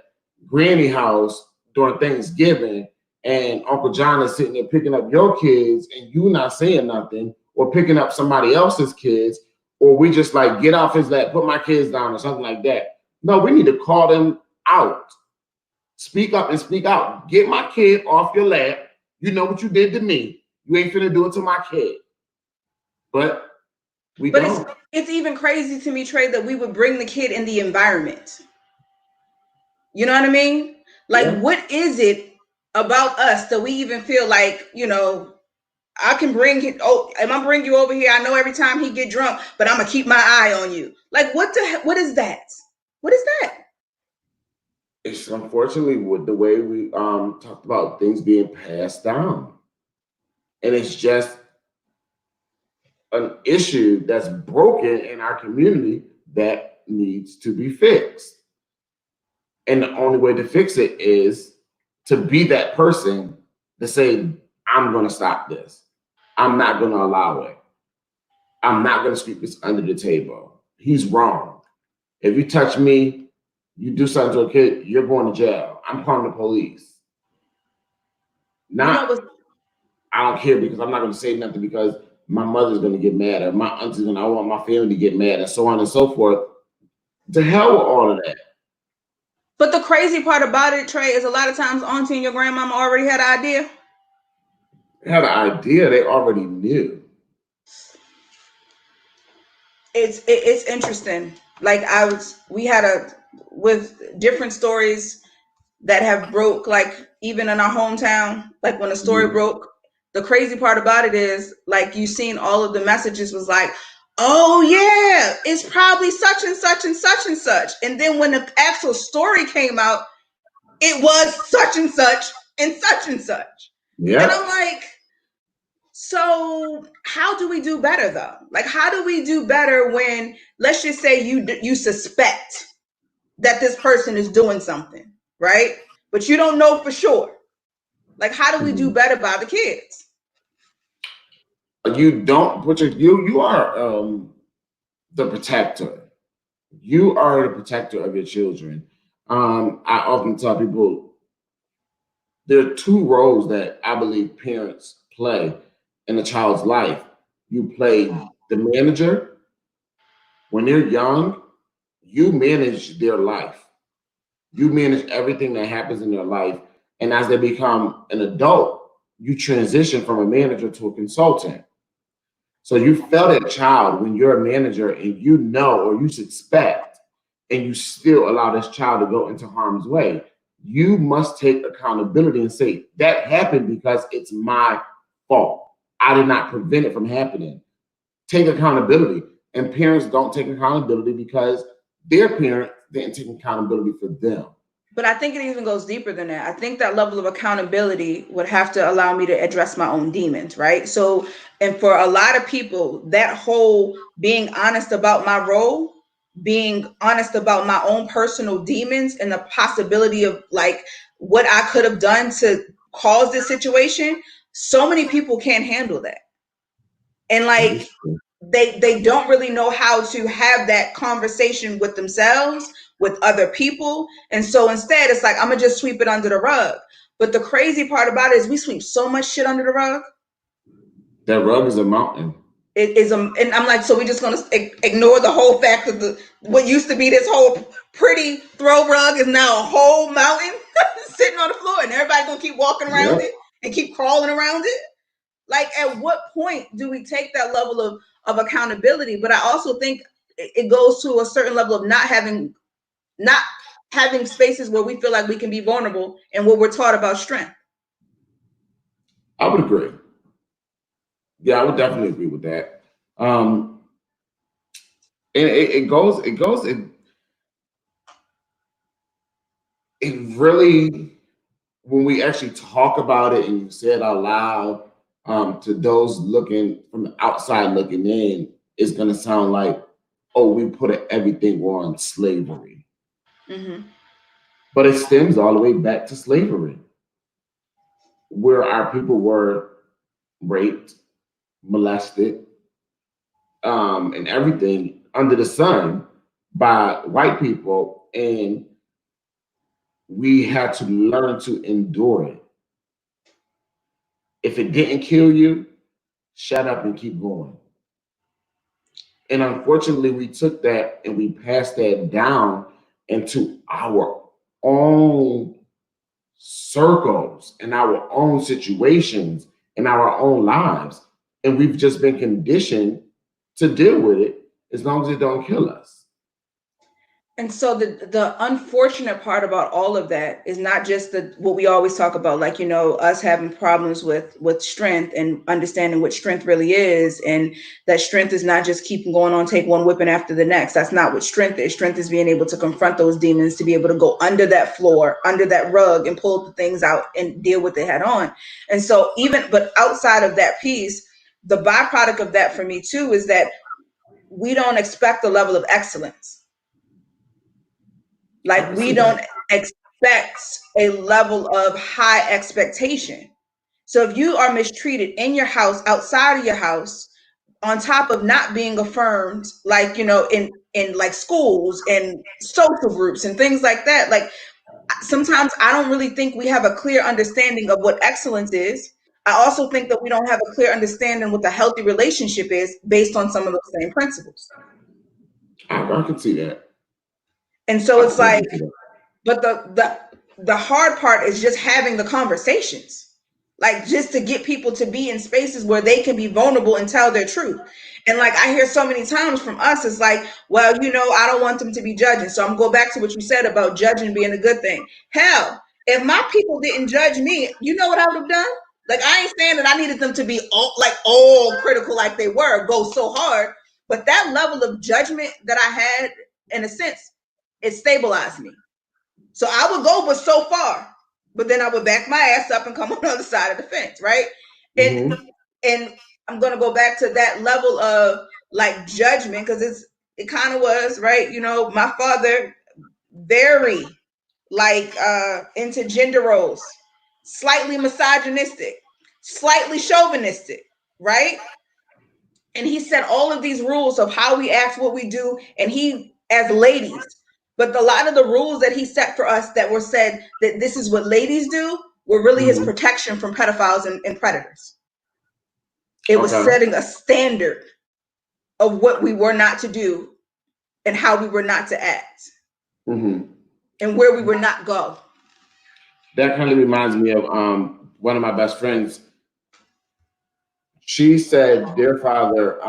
S2: Granny house during Thanksgiving, and Uncle John is sitting there picking up your kids, and you not saying nothing, or picking up somebody else's kids, or we just get off his lap, put my kids down, or something like that. No, we need to call them out. Speak up and speak out. Get my kid off your lap. You know what you did to me. You ain't finna do it to my kid. But don't.
S1: It's even crazy to me, Trey, that we would bring the kid in the environment. You know what I mean? What is it about us that we even feel I can bring it. Oh, I'm gonna bring you over here. I know every time he get drunk, but I'm gonna keep my eye on you. What is that? What is that?
S2: It's unfortunately with the way we talked about things being passed down. And it's just an issue that's broken in our community that needs to be fixed. And the only way to fix it is to be that person to say, I'm going to stop this. I'm not going to allow it. I'm not going to sweep this under the table. He's wrong. If you touch me, you do something to a kid, you're going to jail. I'm calling the police. I don't care, because I'm not going to say nothing, because my mother's going to get mad, or my auntie's going to, I want my family to get mad, and so on and so forth. To hell with all of that.
S1: But the crazy part about it, Trey, is a lot of times auntie and your grandmama already had an idea.
S2: They had an idea, they already knew.
S1: It's interesting. Like we had with different stories that have broke, like even in our hometown, like when a story
S2: Mhm.
S1: broke, the crazy part about it is like you seen all of the messages was like, oh yeah, it's probably such and such and such and such. And then when the actual story came out, it was such and such and such and such. And I'm
S2: Yep.
S1: like, so how do we do better though? Like how do we do better when, let's just say you suspect that this person is doing something, right? But you don't know for sure. Like how do we do
S2: Mhm.
S1: better by the kids?
S2: You don't put you are the protector. You are the protector of your children. I often tell people there are two roles that I believe parents play in a child's life. You play the manager. When they're young, you manage their life. You manage everything that happens in their life. And as they become an adult, you transition from a manager to a consultant. So you fail that child when you're a manager and you know or you suspect and you still allow this child to go into harm's way. You must take accountability and say, that happened because it's my fault. I did not prevent it from happening. Take accountability. And parents don't take accountability because their parents didn't take accountability for them.
S1: But I think it even goes deeper than that. I think that level of accountability would have to allow me to address my own demons, right? So, and for a lot of people, that whole being honest about my role, being honest about my own personal demons and the possibility of like what I could have done to cause this situation, so many people can't handle that. And
S2: That is
S1: like
S2: true.
S1: they don't really know how to have that conversation with themselves, with other people, and so instead it's like I'm gonna just sweep it under the rug. But the crazy part about it is we sweep so much shit under the rug.
S2: That rug is a mountain.
S1: It is and I'm like, so we just gonna ignore the whole fact of the what used to be this whole pretty throw rug is now a whole mountain sitting on the floor, and everybody gonna keep walking around
S2: Yep.
S1: it and keep crawling around it. Like at what point do we take that level of accountability? But I also think it goes to a certain level of not having spaces where we feel like we can be vulnerable and where we're taught about strength.
S2: I would agree. Yeah, I would definitely agree with that. Um, and it really, when we actually talk about it and you say it out loud, to those looking from the outside looking in, it's going to sound like, oh, we put everything on slavery.
S1: Mm-hmm.
S2: But it stems all the way back to slavery, where our people were raped, molested, and everything under the sun by white people. And we had to learn to endure it. If it didn't kill you, shut up and keep going. And unfortunately, we took that and we passed that down into our own circles and our own situations and our own lives. And we've just been conditioned to deal with it as long as it don't kill us.
S1: And so the unfortunate part about all of that is not just the what we always talk about, like us having problems with strength and understanding what strength really is, and that strength is not just keeping going on, take one whipping after the next. That's not what strength is. Strength is being able to confront those demons, to be able to go under that floor, under that rug, and pull the things out and deal with it head on. And so but outside of that piece, the byproduct of that for me too is that we don't expect the level of excellence.
S2: I
S1: Like
S2: can
S1: we
S2: see
S1: don't
S2: that.
S1: expect a level of high expectation. So if you are mistreated in your house, outside of your house, on top of not being affirmed, like in like schools and social groups and things like that, like sometimes I don't really think we have a clear understanding of what excellence is. I also think that we don't have a clear understanding what the healthy relationship is based on some of those same principles.
S2: I can see that.
S1: And so
S2: I
S1: it's
S2: can
S1: like
S2: definitely see that.
S1: But the hard part is just having the conversations. Like just to get people to be in spaces where they can be vulnerable and tell their truth. And like I hear so many times from us, it's like, well, I don't want them to be judging. So I'm going back to what you said about judging being a good thing. Hell, if my people didn't judge me, you know what I would have done? Like I ain't saying that I needed them to be all critical like they were, go so hard. But that level of judgment that I had, in a sense, it stabilized me. So I would go but so far, but then I would back my ass up and come on the other side of the fence, right? And and I'm gonna go back to that level of like judgment because it kind of was, right? My father very like into gender roles, slightly misogynistic, slightly chauvinistic, right? And he set all of these rules of how we act, what we do, and he as ladies. But a lot of the rules that he set for us that were said that this is what ladies do were really his protection from pedophiles and predators. It was setting a standard of what we were not to do and how we were not to act and where we were not go.
S2: That kind of reminds me of one of my best friends. She said their father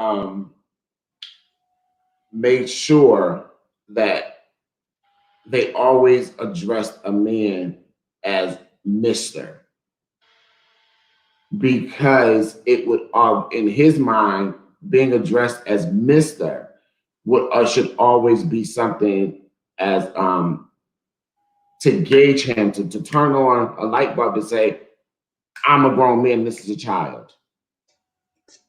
S2: made sure that they always addressed a man as Mr. Because it would, in his mind, being addressed as Mr. should always be something as to gauge him, to turn on a light bulb to say, I'm a grown man, this is a child.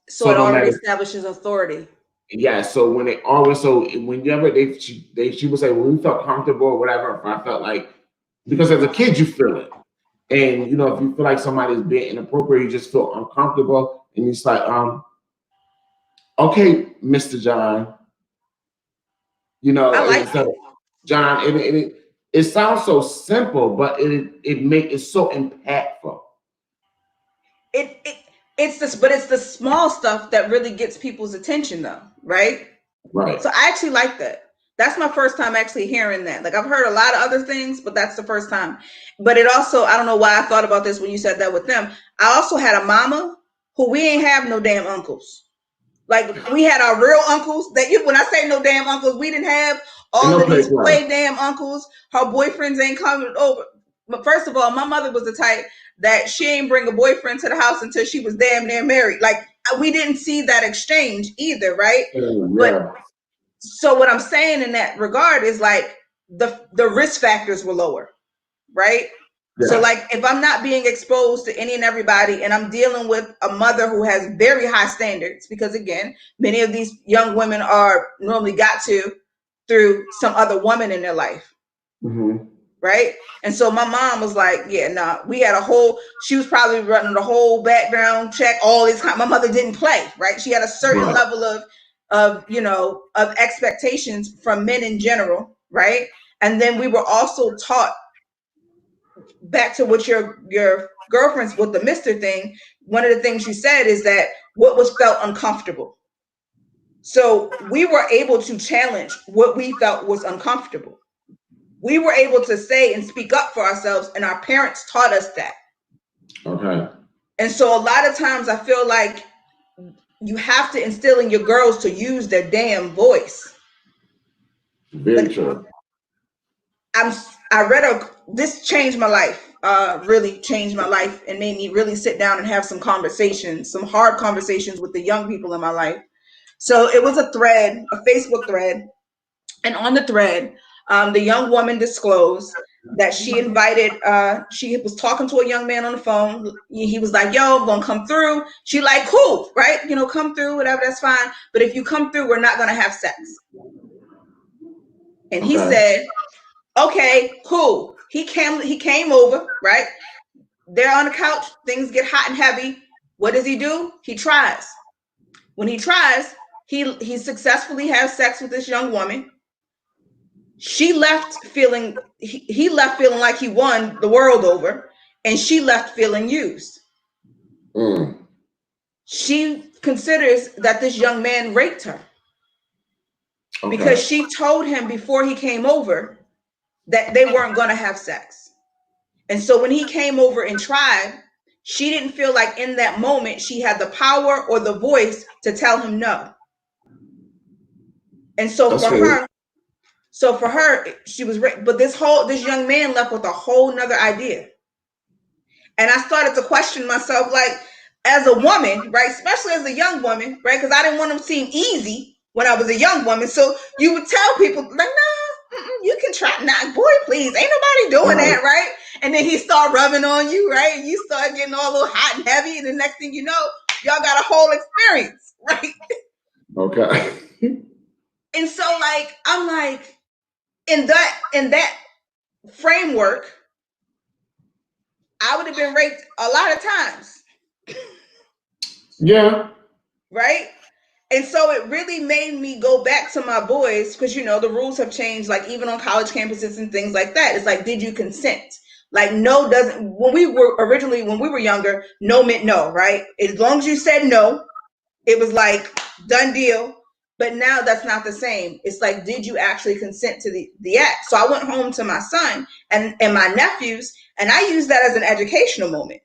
S1: So it already establishes authority.
S2: Yeah, so whenever she would say, when we felt comfortable or whatever, I felt like, because as a kid you feel it. And if you feel like somebody's being inappropriate, you just feel uncomfortable. And it's like, okay, Mr. John.
S1: I like it.
S2: John, it sounds so simple, but it's so impactful.
S1: It's the small stuff that really gets people's attention though, right?
S2: Right.
S1: So I actually like that. That's my first time actually hearing that. Like I've heard a lot of other things, but that's the first time. But it also, I don't know why I thought about this when you said that with them. I also had a mama who we ain't have no damn uncles. Like we had our real uncles when I say no damn uncles, we didn't have all of these play damn uncles. Her boyfriends ain't coming over. But first of all, my mother was the type that she ain't bring a boyfriend to the house until she was damn near married. Like we didn't see that exchange either, right?
S2: Yeah.
S1: But so what I'm saying in that regard is like the risk factors were lower, right? Yeah. So like if I'm not being exposed to any and everybody and I'm dealing with a mother who has very high standards, because again, many of these young women are normally got to through some other woman in their life. Right. And so my mom was like, yeah, nah, she was probably running the whole background check, all this kind. My mother didn't play, right? She had a certain level of expectations from men in general, right? And then we were also taught, back to what your girlfriend's with the Mr. thing, one of the things you said is that what was felt uncomfortable. So we were able to challenge what we felt was uncomfortable. We were able to say and speak up for ourselves, and our parents taught us that. Okay. And so a lot of times I feel like you have to instill in your girls to use their damn voice.
S2: Very true.
S1: This changed my life, really changed my life and made me really sit down and have some conversations, some hard conversations with the young people in my life. So it was a Facebook thread. And on the thread, the young woman disclosed that she was talking to a young man on the phone. He was like, yo, I'm going to come through. She like, cool, right? Come through, whatever, that's fine. But if you come through, we're not going to have sex. And he said, okay, cool. He came over, right? They're on the couch. Things get hot and heavy. What does he do? He tries. When he tries, he successfully has sex with this young woman. She left feeling, he left feeling like he won the world over, and she left feeling used. She considers that this young man raped her because she told him before he came over that they weren't going to have sex. And so when he came over and tried, she didn't feel like in that moment she had the power or the voice to tell him no. And so
S2: That's
S1: for
S2: fair.
S1: her, she was, but this young man left with a whole nother idea. And I started to question myself, like, as a woman, right? Especially as a young woman, right? Because I didn't want him to seem easy when I was a young woman. So you would tell people, like, no, you can try. Nah, boy, please. Ain't nobody doing
S2: Right.
S1: that, right? And then he start rubbing on you, right? And you start getting all a little hot and heavy. And the next thing you know, y'all got a whole experience, right?
S2: Okay.
S1: And so, like, I'm like, in that framework, I would have been raped a lot of times.
S2: Yeah.
S1: Right? And so it really made me go back to my boys, because the rules have changed, like even on college campuses and things like that. It's like, did you consent? Like, no doesn't. When we were younger, no meant no, right? As long as you said no, it was like done deal. But now that's not the same. It's like, did you actually consent to the act? So I went home to my son and my nephews, and I used that as an educational moment.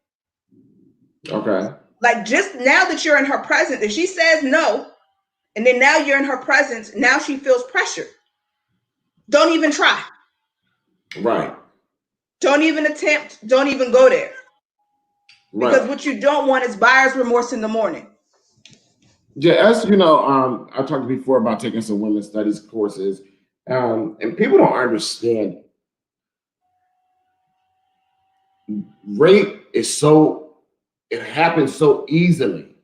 S2: Okay.
S1: Like, just now that you're in her presence, if she says no, and then now you're in her presence, now she feels pressure. Don't even try.
S2: Right.
S1: Don't even attempt. Don't even go there. Because
S2: Right.
S1: what you don't want is buyer's remorse in the morning.
S2: Yeah, as you know, I talked before about taking some women's studies courses, and people don't understand rape it happens so easily.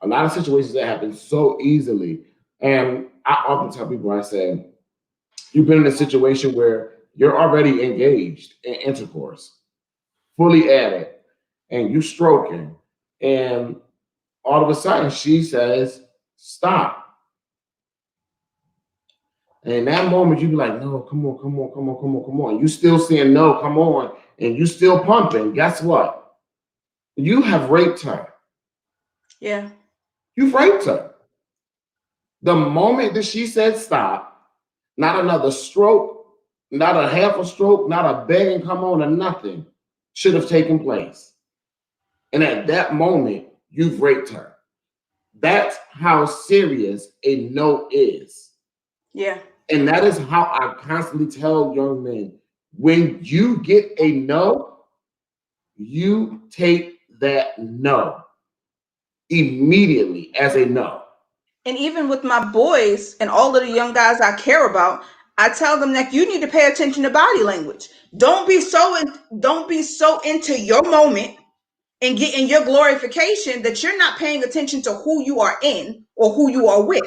S2: A lot of situations that happen so easily. And I often tell people, I say, you've been in a situation where you're already engaged in intercourse, fully at it, and you stroking, and all of a sudden she says, stop. And in that moment, you be like, no, come on, come on, come on, come on, come on. You still saying no, come on, and you still pumping. Guess what? You have raped her.
S1: Yeah.
S2: You've raped her. The moment that she said stop, not another stroke, not a half a stroke, not a begging come on or nothing should have taken place. And at that moment, you've raped her. That's how serious a no is.
S1: Yeah.
S2: And that is how I constantly tell young men, when you get a no, you take that no immediately as a no.
S1: And even with my boys and all of the young guys I care about, I tell them that you need to pay attention to body language. Don't be so into your moment and getting your glorification that you're not paying attention to who you are in or who you are with.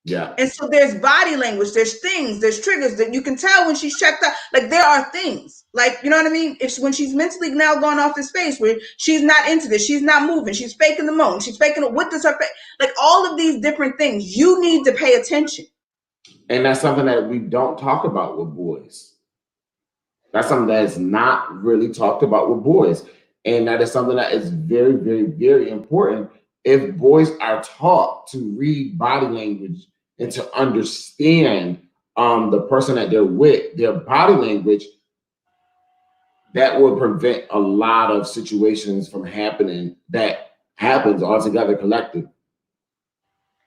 S2: Yeah.
S1: And so there's body language, there's things, there's triggers that you can tell when she's checked out. Like, there are things, like, you know what I mean? If when she's mentally now gone off this space where she's not into this, she's not moving, she's faking the moan, she's faking it. What does her face? Like, all of these different things, you need to pay attention.
S2: And that's something that we don't talk about with boys. That's something that is not really talked about with boys. And that is something that is very, very, very important. If boys are taught to read body language and to understand the person that they're with, their body language, that would prevent a lot of situations from happening that happens altogether collective.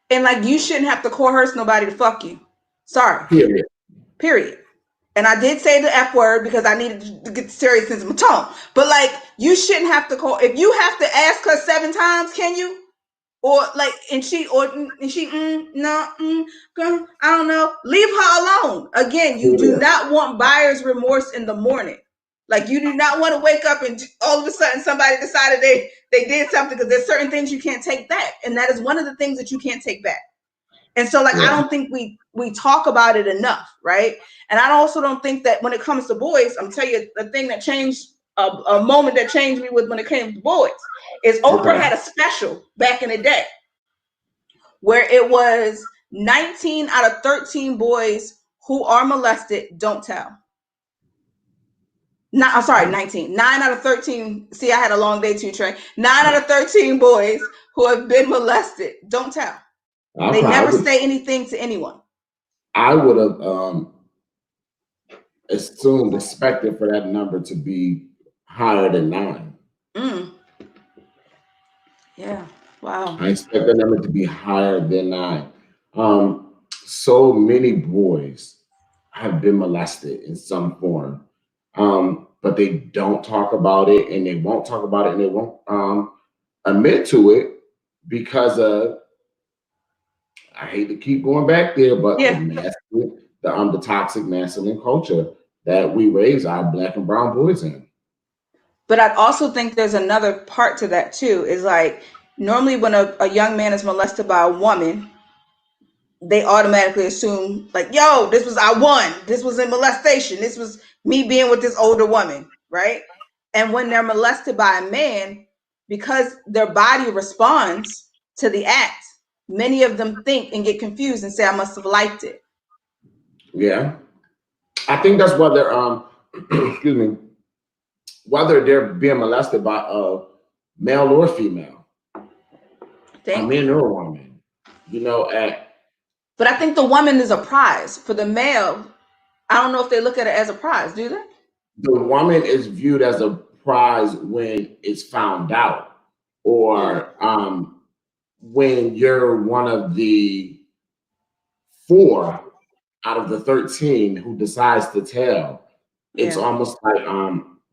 S1: And like, you shouldn't have to coerce nobody to fuck you. Sorry. Period. And I did say the F word because I needed to get the seriousness of my tone. But like, you shouldn't have to call. If you have to ask her 7 times, can you? Or like, and she no, girl, I don't know. Leave her alone. Again, you do not want buyer's remorse in the morning. Like, you do not want to wake up and all of a sudden somebody decided they did something, because there's certain things you can't take back. And that is one of the things that you can't take back. And so, like, I don't think we talk about it enough, right? And I also don't think that when it comes to boys, I'm telling you, the thing that changed, a moment that changed me with when it came to boys, is Oprah had a special back in the day where it was 19 out of 13 boys who are molested don't tell. I'm sorry, 19. 9 out of 13. See, I had a long day too, Trey. 9 out of 13 boys who have been molested don't tell. They never say anything to anyone.
S2: I would have assumed, expected for that number to be higher than 9.
S1: Mm. Yeah. Wow.
S2: I expect that number to be higher than 9. So many boys have been molested in some form, but they don't talk about it, and they won't talk about it, and they won't admit to it because of, I hate to keep going back there, but
S1: Yeah.
S2: the toxic masculine culture that we raise our black and brown boys in.
S1: But I also think there's another part to that too. Is like normally when a young man is molested by a woman, they automatically assume like, yo, this was I won. This was in molestation. This was me being with this older woman, right? And when they're molested by a man, because their body responds to the act, many of them think and get confused and say, I must have liked it.
S2: Yeah, I think that's whether excuse me, whether they're being molested by a male or female, a
S1: Thank
S2: man
S1: you.
S2: or a woman. You know, at
S1: But I think the woman is a prize. For the male, I don't know if they look at it as a prize, do they?
S2: the woman is viewed as a prize when it's found out,
S1: Mm,
S2: or when you're one of the 4 out of the 13 who decides to tell. It's
S1: yeah.
S2: almost like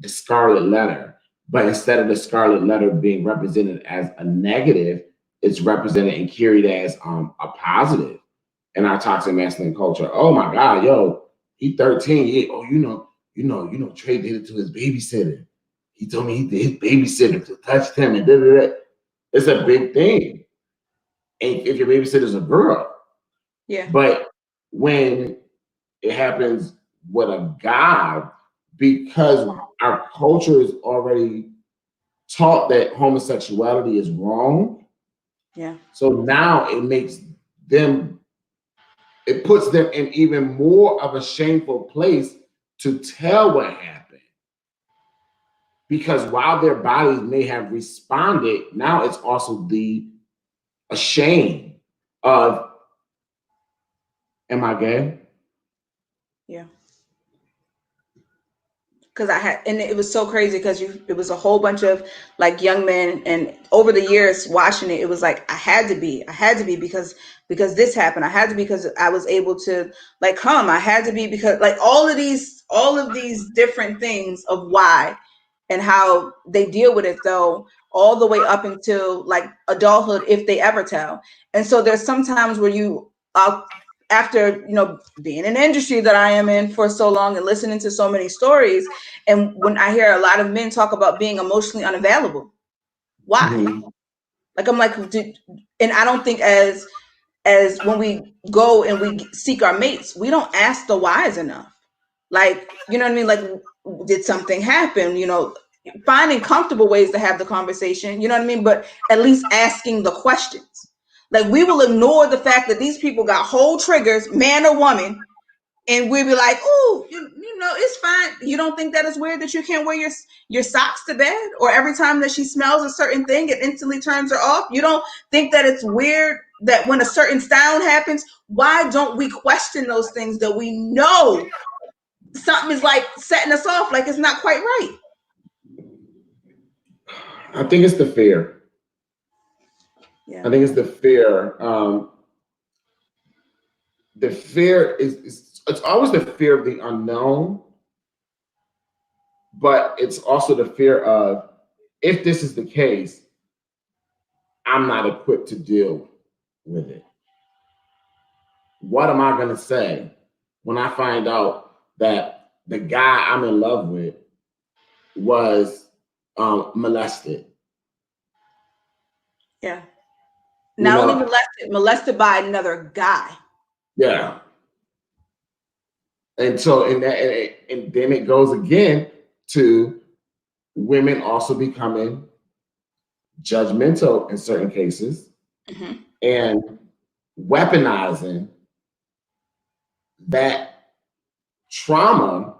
S2: the scarlet letter, but instead of the scarlet letter being represented as a negative, it's represented and carried as a positive in our toxic masculine culture. Oh my God, yo, he 13. Yeah, oh, Trey did it to his babysitter. He told me he did his babysitter to touch him and da da da. It's a big thing. And if your babysitter's a girl,
S1: Yeah.
S2: but when it happens with a guy, because our culture is already taught that homosexuality is wrong.
S1: Yeah.
S2: So now them, it puts them in even more of a shameful place to tell what happened. Because while their bodies may have responded, now it's also the a shame of, am I gay?
S1: Yeah. Because I had, and it was so crazy because it was a whole bunch of like young men, and over the years watching it, it was like I had to be because this happened. I had to be because I was able to like come. I had to be because like all of these different things of why and how they deal with it though, all the way up until like adulthood if they ever tell. And so there's sometimes where after being in the industry that I am in for so long and listening to so many stories, and when I hear a lot of men talk about being emotionally unavailable, why?
S2: Mhm.
S1: Like I'm like, and I don't think as when we go and we seek our mates, we don't ask the whys enough. Like, you know what I mean? Like, did something happen? Finding comfortable ways to have the conversation, you know what I mean? But at least asking the questions. Like, we will ignore the fact that these people got whole triggers, man or woman, and we'll be like, oh, it's fine. You don't think that is weird that you can't wear your socks to bed? Or every time that she smells a certain thing, it instantly turns her off? You don't think that it's weird that when a certain sound happens, why don't we question those things that we know something is like setting us off, like it's not quite right?
S2: I think it's the fear.
S1: Yeah.
S2: I think it's the fear. The fear is it's always the fear of the unknown, but it's also the fear of, if this is the case, I'm not equipped to deal with it. What am I going to say when I find out that the guy I'm in love with was molested?
S1: Yeah.
S2: You
S1: Not only
S2: know,
S1: molested by another guy.
S2: yeah. And so, and then it goes again to women also becoming judgmental in certain cases
S1: Hmm.
S2: and weaponizing that trauma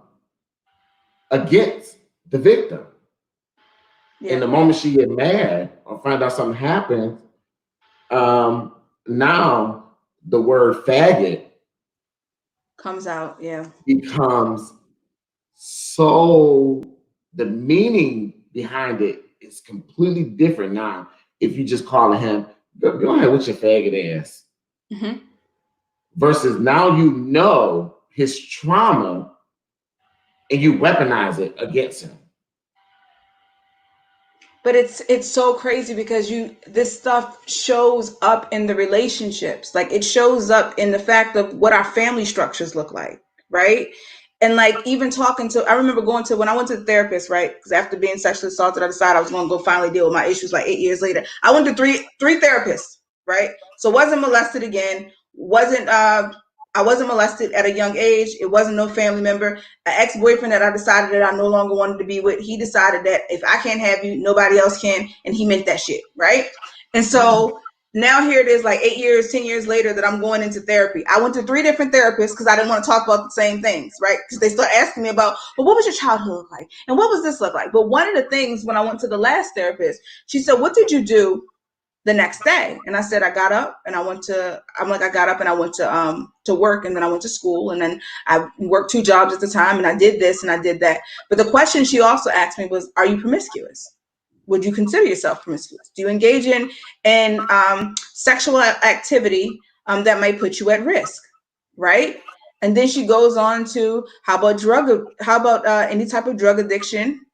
S2: against the victim. And
S1: Yeah.
S2: the moment she get mad or find out something happened, now the word faggot
S1: Comes out. Yeah.
S2: becomes So the meaning behind it is completely different now. If you just calling him, go ahead with your faggot ass.
S1: Mm-hmm.
S2: Versus now you know his trauma and you weaponize it against him.
S1: But it's so crazy because this stuff shows up in the relationships. Like it shows up in the fact of what our family structures look like, right? And like even talking to, I remember going to when I went to the therapist, right? Because after being sexually assaulted, I decided I was going to go finally deal with my issues. Like 8 years later, I went to three therapists, right? So wasn't molested again. Wasn't I wasn't molested at a young age. It wasn't no family member. An ex-boyfriend that I decided that I no longer wanted to be with, he decided that if I can't have you, nobody else can, and he meant that shit, right? And so now here it is, like 8 years, 10 years later, that I'm going into therapy. I went to 3 different therapists because I didn't want to talk about the same things, right? Because they start asking me about, well, what was your childhood look like? And what was this look like? But one of the things when I went to the last therapist, she said, what did you do the next day? And I said, I got up and I got up and I went to work, and then I went to school, and then I worked 2 jobs at the time, and I did this and I did that. But the question she also asked me was, are you promiscuous? Would you consider yourself promiscuous? Do you engage in sexual activity that might put you at risk, right? And then she goes on to, how about any type of drug addiction?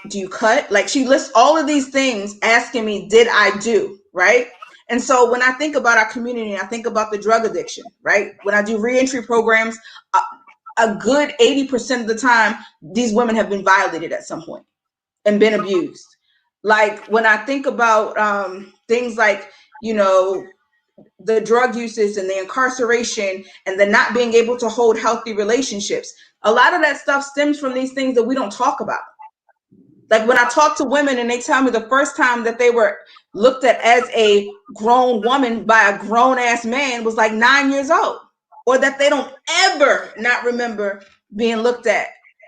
S1: Do you cut? Like she lists all of these things asking me, did I do? Right. And so when I think about our community, I think about the drug addiction, right? When I do reentry programs, a good 80% of the time, these women have been violated at some point and been abused. Like when I think about things like, you know, the drug uses and the incarceration and the not being able to hold healthy relationships, a lot of that stuff stems from these things that we don't talk about. Like when I talk to women and they tell me the first time that they were looked at as a grown woman by a grown ass man was like 9 years old, or that they don't ever not remember being looked at.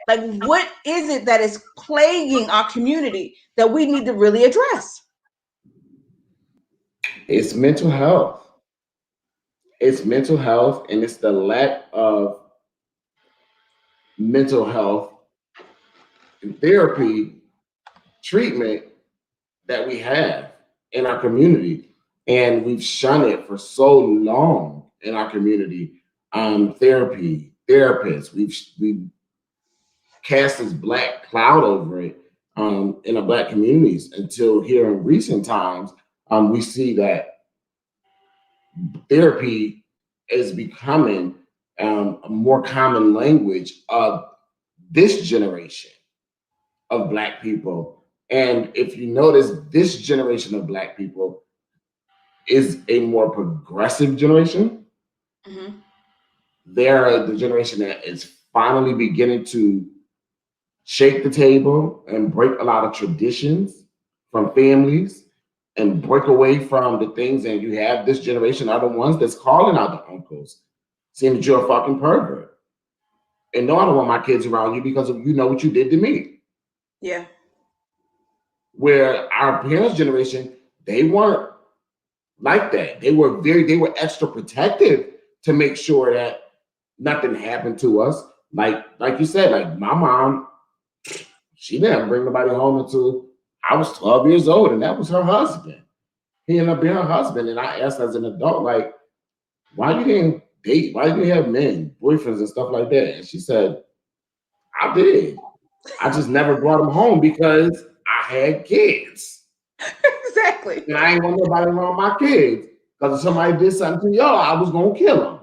S1: Like, what is it that is plaguing our community that we need to really address?
S2: It's mental health. It's mental health, and it's the lack of mental health and therapy treatment that we have in our community. And we've shunned it for so long in our community. Therapy, therapists, we've cast this black cloud over it in our Black communities until here in recent times, we see that therapy is becoming a more common language of this generation of Black people. And if you notice, this generation of Black people is a more progressive generation.
S1: Mm-hmm.
S2: They're the generation that is finally beginning to shake the table and break a lot of traditions from families and break away from the things. And you have this generation are the ones that's calling out the uncles, saying that you're a fucking pervert. And no, I don't want my kids around you because of, you know what you did to me.
S1: Yeah.
S2: Where our parents' generation, they weren't like that. They were extra protective to make sure that nothing happened to us. Like you said, like my mom, she didn't bring nobody home until I was 12 years old, and that was her husband. He ended up being her husband. And I asked as an adult, like, why you didn't date? Why didn't you have men, boyfriends, and stuff like that? And she said, I did. I just never brought them home because I had kids.
S1: Exactly.
S2: And I ain't want nobody around my kids. Because if somebody did something to y'all, I was going to kill them.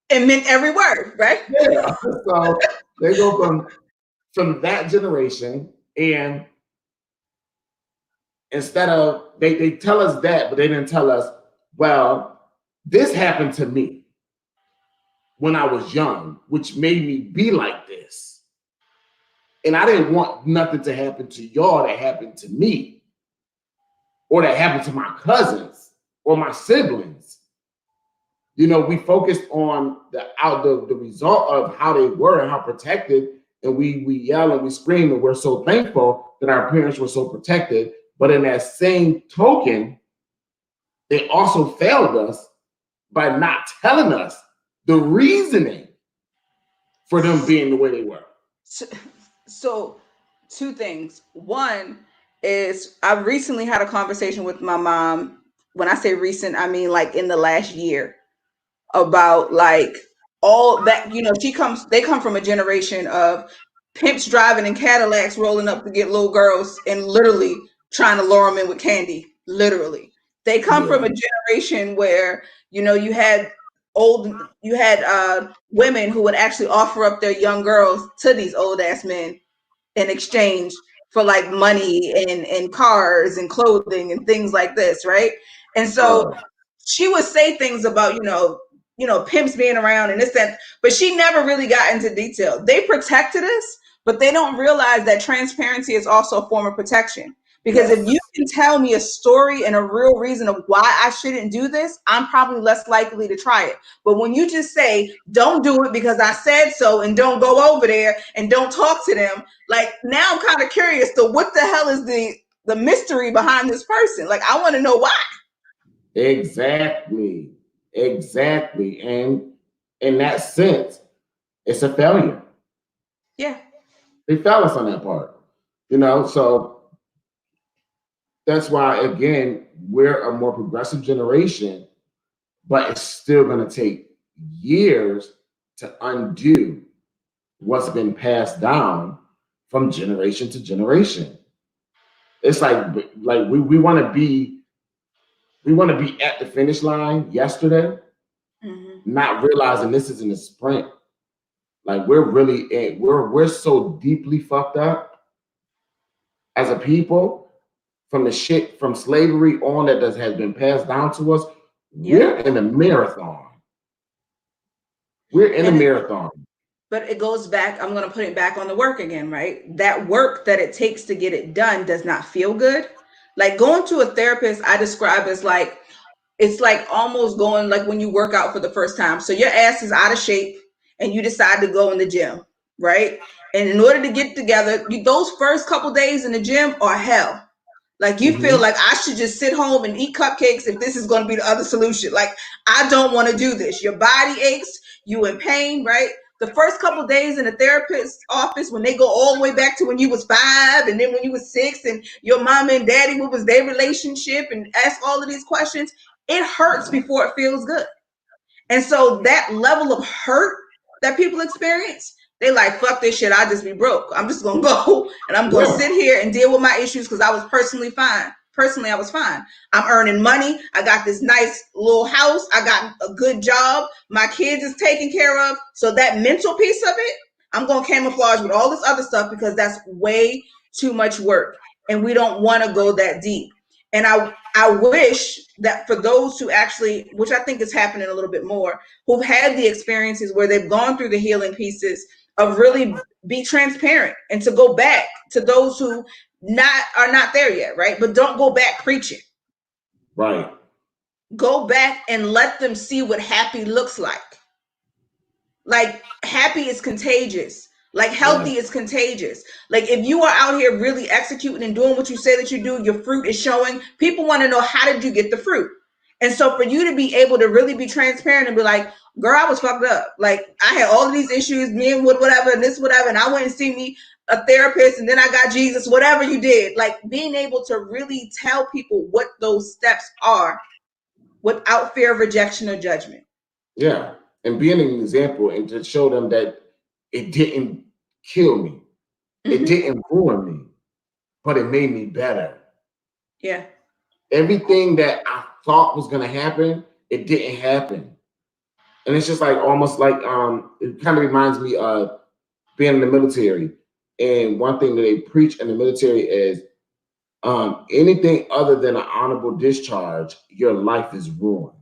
S1: It meant every word, right?
S2: Yeah. So they go from that generation, and instead of they tell us that, but they didn't tell us, well, this happened to me when I was young, which made me be like this. And I didn't want nothing to happen to y'all that happened to me, or that happened to my cousins or my siblings. You know, we focused on the result of how they were and how protected, and we yell and we scream, and we're so thankful that our parents were so protected. But in that same token, they also failed us by not telling us the reasoning for them being the way they were.
S1: So, so two things. One is I recently had a conversation with my mom. When I say recent, I mean like in the last year, about like all that, they come from a generation of pimps driving in Cadillacs rolling up to get little girls and literally trying to lure them in with candy, literally. They come from
S2: Yeah.
S1: a generation where you had women who would actually offer up their young girls to these old ass men in exchange for like money and cars and clothing and things like this, right? And so
S2: Right.
S1: she would say things about pimps being around and this that, but she never really got into detail. They protected us, but they don't realize that transparency is also a form of protection. Because if you
S2: Yes.
S1: can tell me a story and a real reason of why I shouldn't do this, I'm probably less likely to try it. But when you just say don't do it because I said so and don't go over there and don't talk to them, like now I'm kind of curious to what the hell is the mystery behind this person. Like I want to know why.
S2: Exactly. Exactly. And in that sense, it's a failure.
S1: Yeah.
S2: They fail us on that part. So that's why again, we're a more progressive generation, but it's still gonna take years to undo what's been passed down from generation to generation. It's like we want to be at the finish line yesterday,
S1: Hmm.
S2: not realizing this isn't a sprint. Like we're so deeply fucked up as a people from the shit from slavery on that has been passed down to us.
S1: Yep.
S2: We're in a marathon. We're in a
S1: And
S2: marathon.
S1: but it goes back, I'm going to put it back on the work again, right? That work that it takes to get it done does not feel good. Like going to a therapist, I describe as like it's like almost going like when you work out for the first time. So your ass is out of shape and you decide to go in the gym, right? And in order to get together, those first couple days in the gym are hell. Like you feel
S2: Hmm.
S1: like I should just sit home and eat cupcakes if this is going to be the other solution. Like I don't want to do this. Your body aches, you in pain, right? The first couple of days in the therapist's office, when they go all the way back to when you was 5 and then when you was 6 and your mom and daddy, what was their relationship, and ask all of these questions, it hurts before it feels good. And so that level of hurt that people experience, they like, fuck this shit. I just be broke. I'm just gonna go and I'm gonna
S2: Yeah.
S1: sit here and deal with my issues because I was personally fine. Personally, I was fine. I'm earning money. I got this nice little house. I got a good job. My kids is taken care of. So that mental piece of it, I'm gonna camouflage with all this other stuff because that's way too much work. And we don't want to go that deep. And I wish that for those who actually, which I think is happening a little bit more, who've had the experiences where they've gone through the healing pieces of really be transparent and to go back to those who not are not there yet, right? But don't go back preaching.
S2: Right.
S1: Go back and let them see what happy looks like. Like happy is contagious. Like healthy
S2: Yes.
S1: is contagious. Like if you are out here really executing and doing what you say that you do, your fruit is showing. People want to know, how did you get the fruit? And so for you to be able to really be transparent and be like, girl, I was fucked up. Like I had all of these issues, me and whatever, and this whatever, and I went and see me a therapist, and then I got Jesus, whatever you did. Like being able to really tell people what those steps are without fear of rejection or judgment.
S2: Yeah. And being an example and to show them that it didn't kill me. It
S1: Hmm.
S2: didn't ruin me, but it made me better.
S1: Yeah.
S2: Everything that I thought was gonna happen, it didn't happen. And it's just like almost like it kind of reminds me of being in the military. And one thing that they preach in the military is anything other than an honorable discharge, your life is ruined.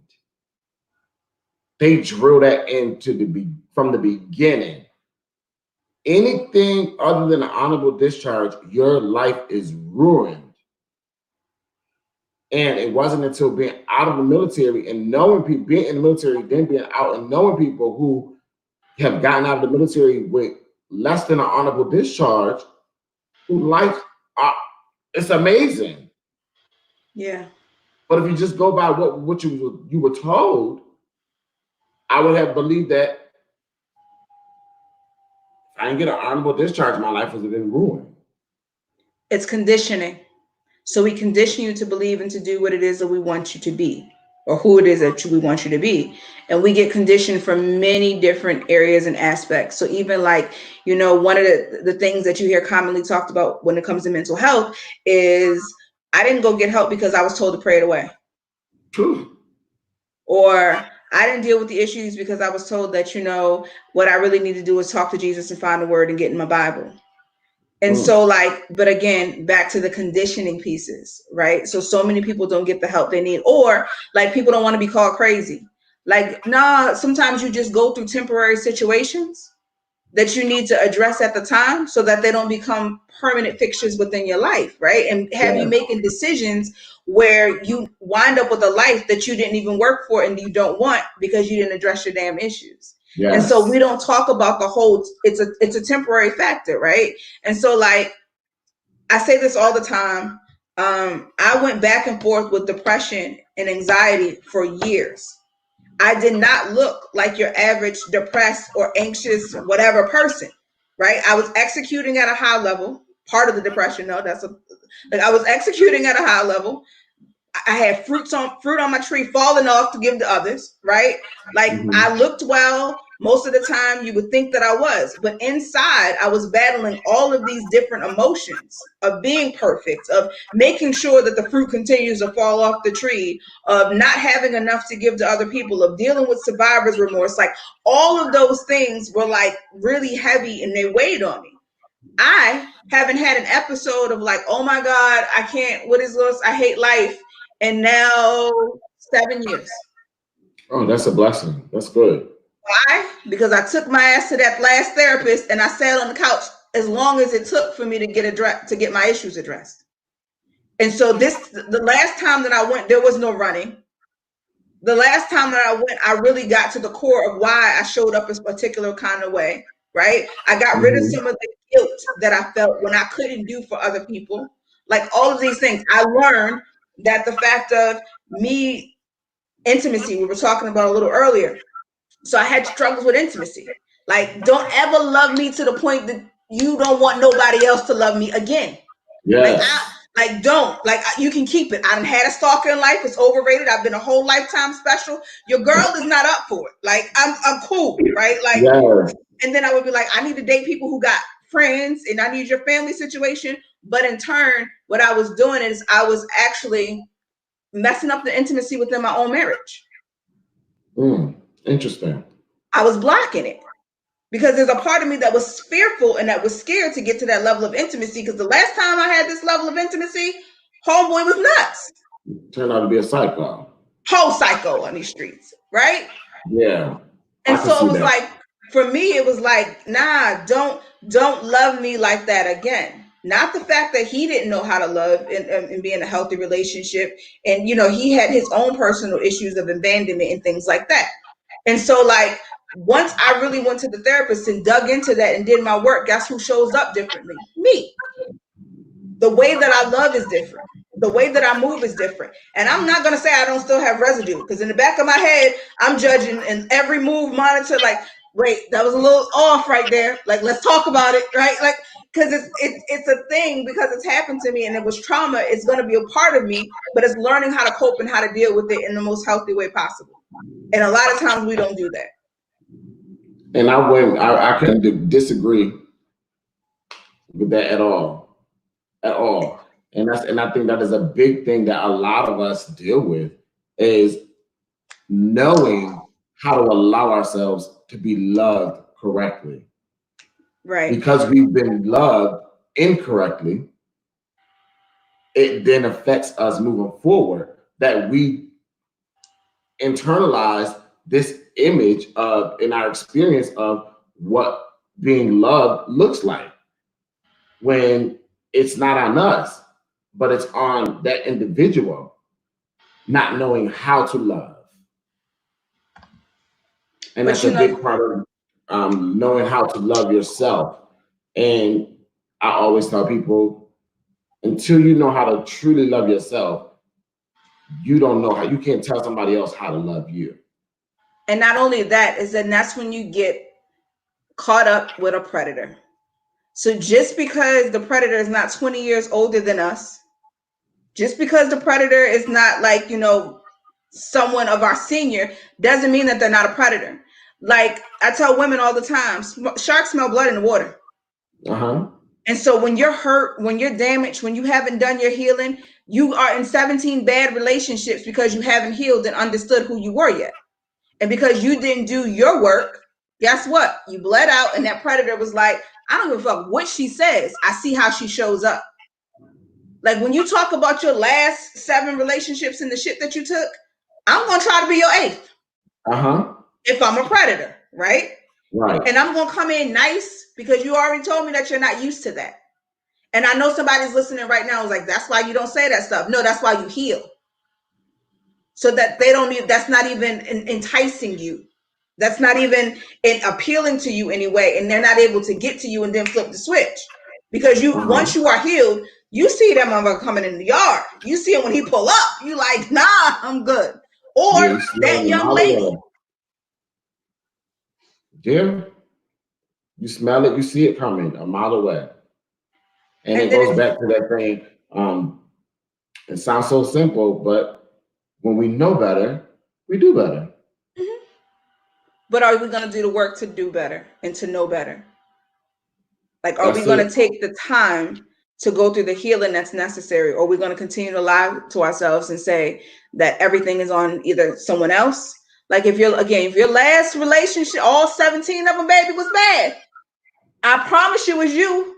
S2: They drill that from the beginning. Anything other than an honorable discharge, your life is ruined. And it wasn't until being out of the military and knowing people, being in the military, then being out and knowing people who have gotten out of the military with less than an honorable discharge, who life, uh, it's amazing.
S1: Yeah.
S2: But if you just go by what you were told, I would have believed that I didn't get an honorable discharge, my life would have been ruined.
S1: It's conditioning. So we condition you to believe and to do what it is that we want you to be, or who it is that we want you to be. And we get conditioned from many different areas and aspects. So even like, one of the things that you hear commonly talked about when it comes to mental health is, I didn't go get help because I was told to pray it away.
S2: True.
S1: Or I didn't deal with the issues because I was told that, what I really need to do is talk to Jesus and find the word and get in my Bible. And so but again, back to the conditioning pieces, right? So many people don't get the help they need, or like people don't want to be called crazy. Like, nah, sometimes you just go through temporary situations that you need to address at the time so that they don't become permanent fixtures within your life, right? And have you making decisions where you wind up with a life that you didn't even work for and you don't want because you didn't address your damn issues. Yes. And so we don't talk about the whole, it's a temporary factor, right? And so like, I say this all the time. I went back and forth with depression and anxiety for years. I did not look like your average depressed or anxious, whatever person, right? I was executing at a high level. Part of the depression, though, I was executing at a high level. I had fruit on my tree falling off to give to others, right? Like I looked well. Most of the time you would think that I was, but inside I was battling all of these different emotions of being perfect, of making sure that the fruit continues to fall off the tree, of not having enough to give to other people, of dealing with survivor's remorse. Like all of those things were like really heavy and they weighed on me. I haven't had an episode of like, oh my God, I can't, what is this? I hate life. And now 7 years.
S2: Oh, that's a blessing. That's good.
S1: Why? Because I took my ass to that last therapist and I sat on the couch as long as it took for me to get my issues addressed. And so the last time that I went, there was no running. The last time that I went, I really got to the core of why I showed up a particular kind of way, right? I got rid of some of the guilt that I felt when I couldn't do for other people. Like all of these things, I learned that the fact of me, intimacy, we were talking about a little earlier. So I had struggles with intimacy. Like, don't ever love me to the point that you don't want nobody else to love me again.
S2: Yes.
S1: Don't. You can keep it. I done had a stalker in life. It's overrated. I've been a whole lifetime special. Your girl is not up for it. Like, I'm cool, right? Like, yes. And then I would be like, I need to date people who got friends and I need your family situation. But in turn, what I was doing is I was actually messing up the intimacy within my own marriage.
S2: Interesting.
S1: I was blocking it. Because there's a part of me that was fearful and that was scared to get to that level of intimacy. Because the last time I had this level of intimacy, homeboy was nuts.
S2: Turned out to be a psycho.
S1: Whole psycho on these streets, right?
S2: Yeah.
S1: And so it was like, for me, it was like, nah, don't love me like that again. Not the fact that he didn't know how to love and be in a healthy relationship. And, he had his own personal issues of abandonment and things like that. And so like, once I really went to the therapist and dug into that and did my work, guess who shows up differently? Me. The way that I love is different. The way that I move is different. And I'm not going to say I don't still have residue, because in the back of my head, I'm judging and every move monitor, like, wait, that was a little off right there. Like, let's talk about it, right? Like, because it's a thing, because it's happened to me and it was trauma. It's going to be a part of me, but it's learning how to cope and how to deal with it in the most healthy way possible. And a lot of times we don't do that.
S2: And I couldn't disagree with that at all. And I think that is a big thing that a lot of us deal with, is knowing how to allow ourselves to be loved correctly.
S1: Right.
S2: Because we've been loved incorrectly, it then affects us moving forward, that we internalize this image of, in our experience of what being loved looks like, when it's not on us, but it's on that individual not knowing how to love. And that's a big part of knowing how to love yourself. And I always tell people, until you know how to truly love yourself, you don't know how, you can't tell somebody else how to love you.
S1: And not only that, is that that's when you get caught up with a predator. So just because the predator is not 20 years older than us, just because the predator is not like, someone of our senior, doesn't mean that they're not a predator. Like I tell women all the time, sharks smell blood in the water.
S2: Uh-huh.
S1: And so when you're hurt, when you're damaged, when you haven't done your healing, you are in 17 bad relationships because you haven't healed and understood who you were yet. And because you didn't do your work, guess what? You bled out, and that predator was like, I don't give a fuck what she says. I see how she shows up. Like when you talk about your last 7 relationships and the shit that you took, I'm gonna try to be your 8th.
S2: Uh-huh.
S1: If I'm a predator, right?
S2: Right.
S1: And I'm gonna come in nice because you already told me that you're not used to that. And I know somebody's listening right now is like, that's why you don't say that stuff. No, that's why you heal. So that they don't need, that's not even enticing you. That's not even appealing to you anyway. And they're not able to get to you and then flip the switch. Because once you are healed, you see that motherfucker coming in the yard. You see him when he pull up. You like, nah, I'm good. Or that young lady.
S2: Yeah. You smell it, you see it coming a mile away. And it goes back to that thing. It sounds so simple, but when we know better, we do better.
S1: Mm-hmm. But are we going to do the work to do better and to know better? Like, are we going to take the time to go through the healing that's necessary? Or are we going to continue to lie to ourselves and say that everything is on either someone else? Like if your last relationship, all 17 of them, baby, was bad, I promise you, it's you.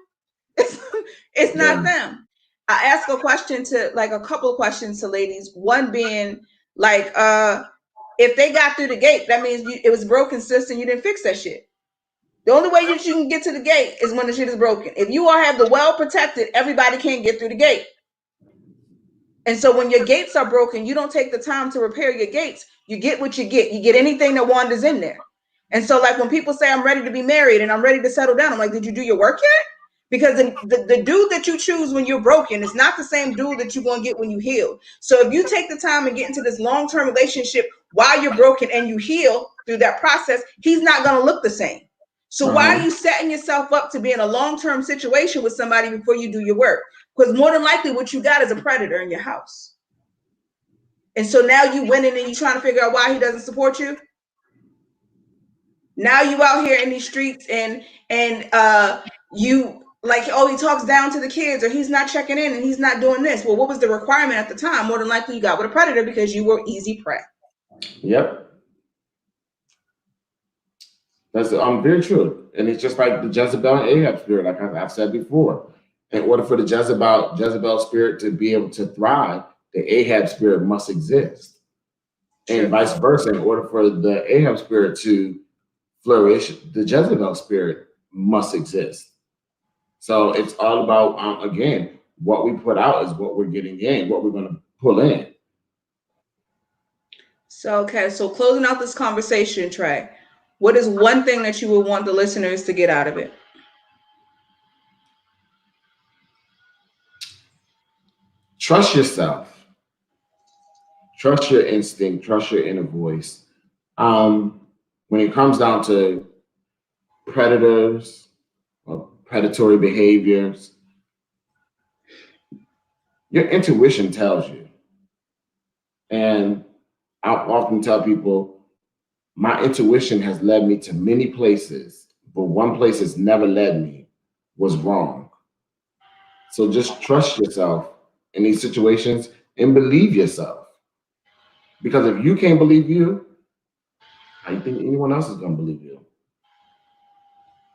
S1: It's not them. I ask a question to a couple of questions to ladies. One being like, if they got through the gate, that means it was broken, sister, and you didn't fix that shit. The only way that you can get to the gate is when the shit is broken. If you all have the well protected, everybody can't get through the gate. And so when your gates are broken, you don't take the time to repair your gates. You get what you get. You get anything that wanders in there. And so like when people say I'm ready to be married and I'm ready to settle down, I'm like, did you do your work yet? Because the dude that you choose when you're broken is not the same dude that you're going to get when you heal. So if you take the time and get into this long-term relationship while you're broken and you heal through that process, he's not going to look the same. So why are you setting yourself up to be in a long-term situation with somebody before you do your work? Because more than likely what you got is a predator in your house. And so now you went in and you're trying to figure out why he doesn't support you. Now you out here in these streets and you like, oh, he talks down to the kids, or he's not checking in and he's not doing this. Well, what was the requirement at the time? More than likely you got with a predator because you were easy prey.
S2: Yep. That's very true. And it's just like the Jezebel and Ahab spirit, like I've said before. In order for the Jezebel spirit to be able to thrive, the Ahab spirit must exist. True. And vice versa. In order for the Ahab spirit to flourish, the Jezebel spirit must exist. So it's all about, again, what we put out is what we're getting in, what we're going to pull in.
S1: So, okay. So closing out this conversation, Trey, what is one thing that you would want the listeners to get out of it?
S2: Trust yourself. Trust your instinct. Trust your inner voice. When it comes down to predators or predatory behaviors, your intuition tells you. And I often tell people, my intuition has led me to many places, but one place it's never led me was wrong. So just trust yourself in these situations and believe yourself. Because if you can't believe you, how do you think anyone else is going to believe you?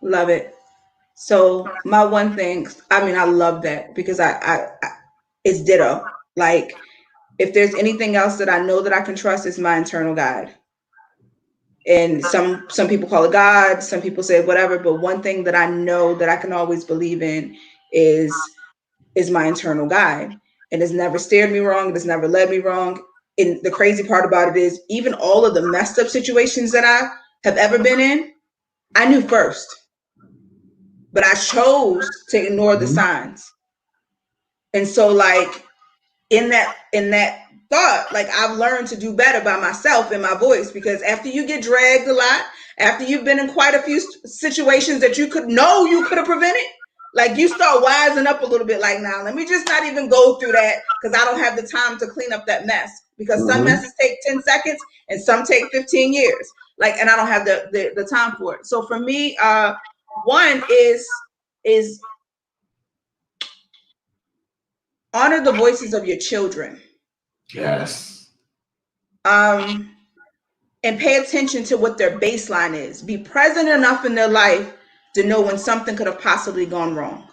S1: Love it. So my one thing, I mean, I love that because I it's ditto. Like if there's anything else that I know that I can trust, is my internal guide. And some people call it God, some people say whatever, but one thing that I know that I can always believe in is my internal guide. And it's never steered me wrong. It has never led me wrong. And the crazy part about it is even all of the messed up situations that I have ever been in, I knew first. But I chose to ignore the signs. And so like in that thought, like, I've learned to do better by myself and my voice, because after you get dragged a lot, after you've been in quite a few situations that you could have prevented, like, you start wising up a little bit, like, now let me just not even go through that, because I don't have the time to clean up that mess, because some messes take 10 seconds and some take 15 years, like, and I don't have the time for it. So for me, one is honor the voices of your children.
S2: Yes.
S1: And pay attention to what their baseline is. Be present enough in their life to know when something could have possibly gone wrong.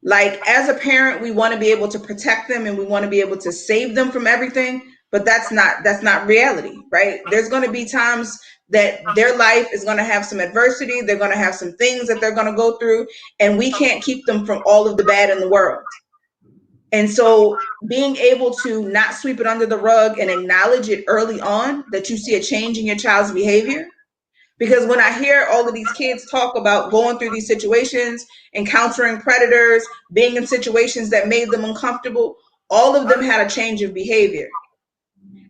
S1: Like, as a parent, we want to be able to protect them and we want to be able to save them from everything, but that's not reality, right? There's going to be times that their life is going to have some adversity, they're going to have some things that they're going to go through, and we can't keep them from all of the bad in the world. And so being able to not sweep it under the rug and acknowledge it early on, that you see a change in your child's behavior. Because when I hear all of these kids talk about going through these situations, encountering predators, being in situations that made them uncomfortable, all of them had a change of behavior.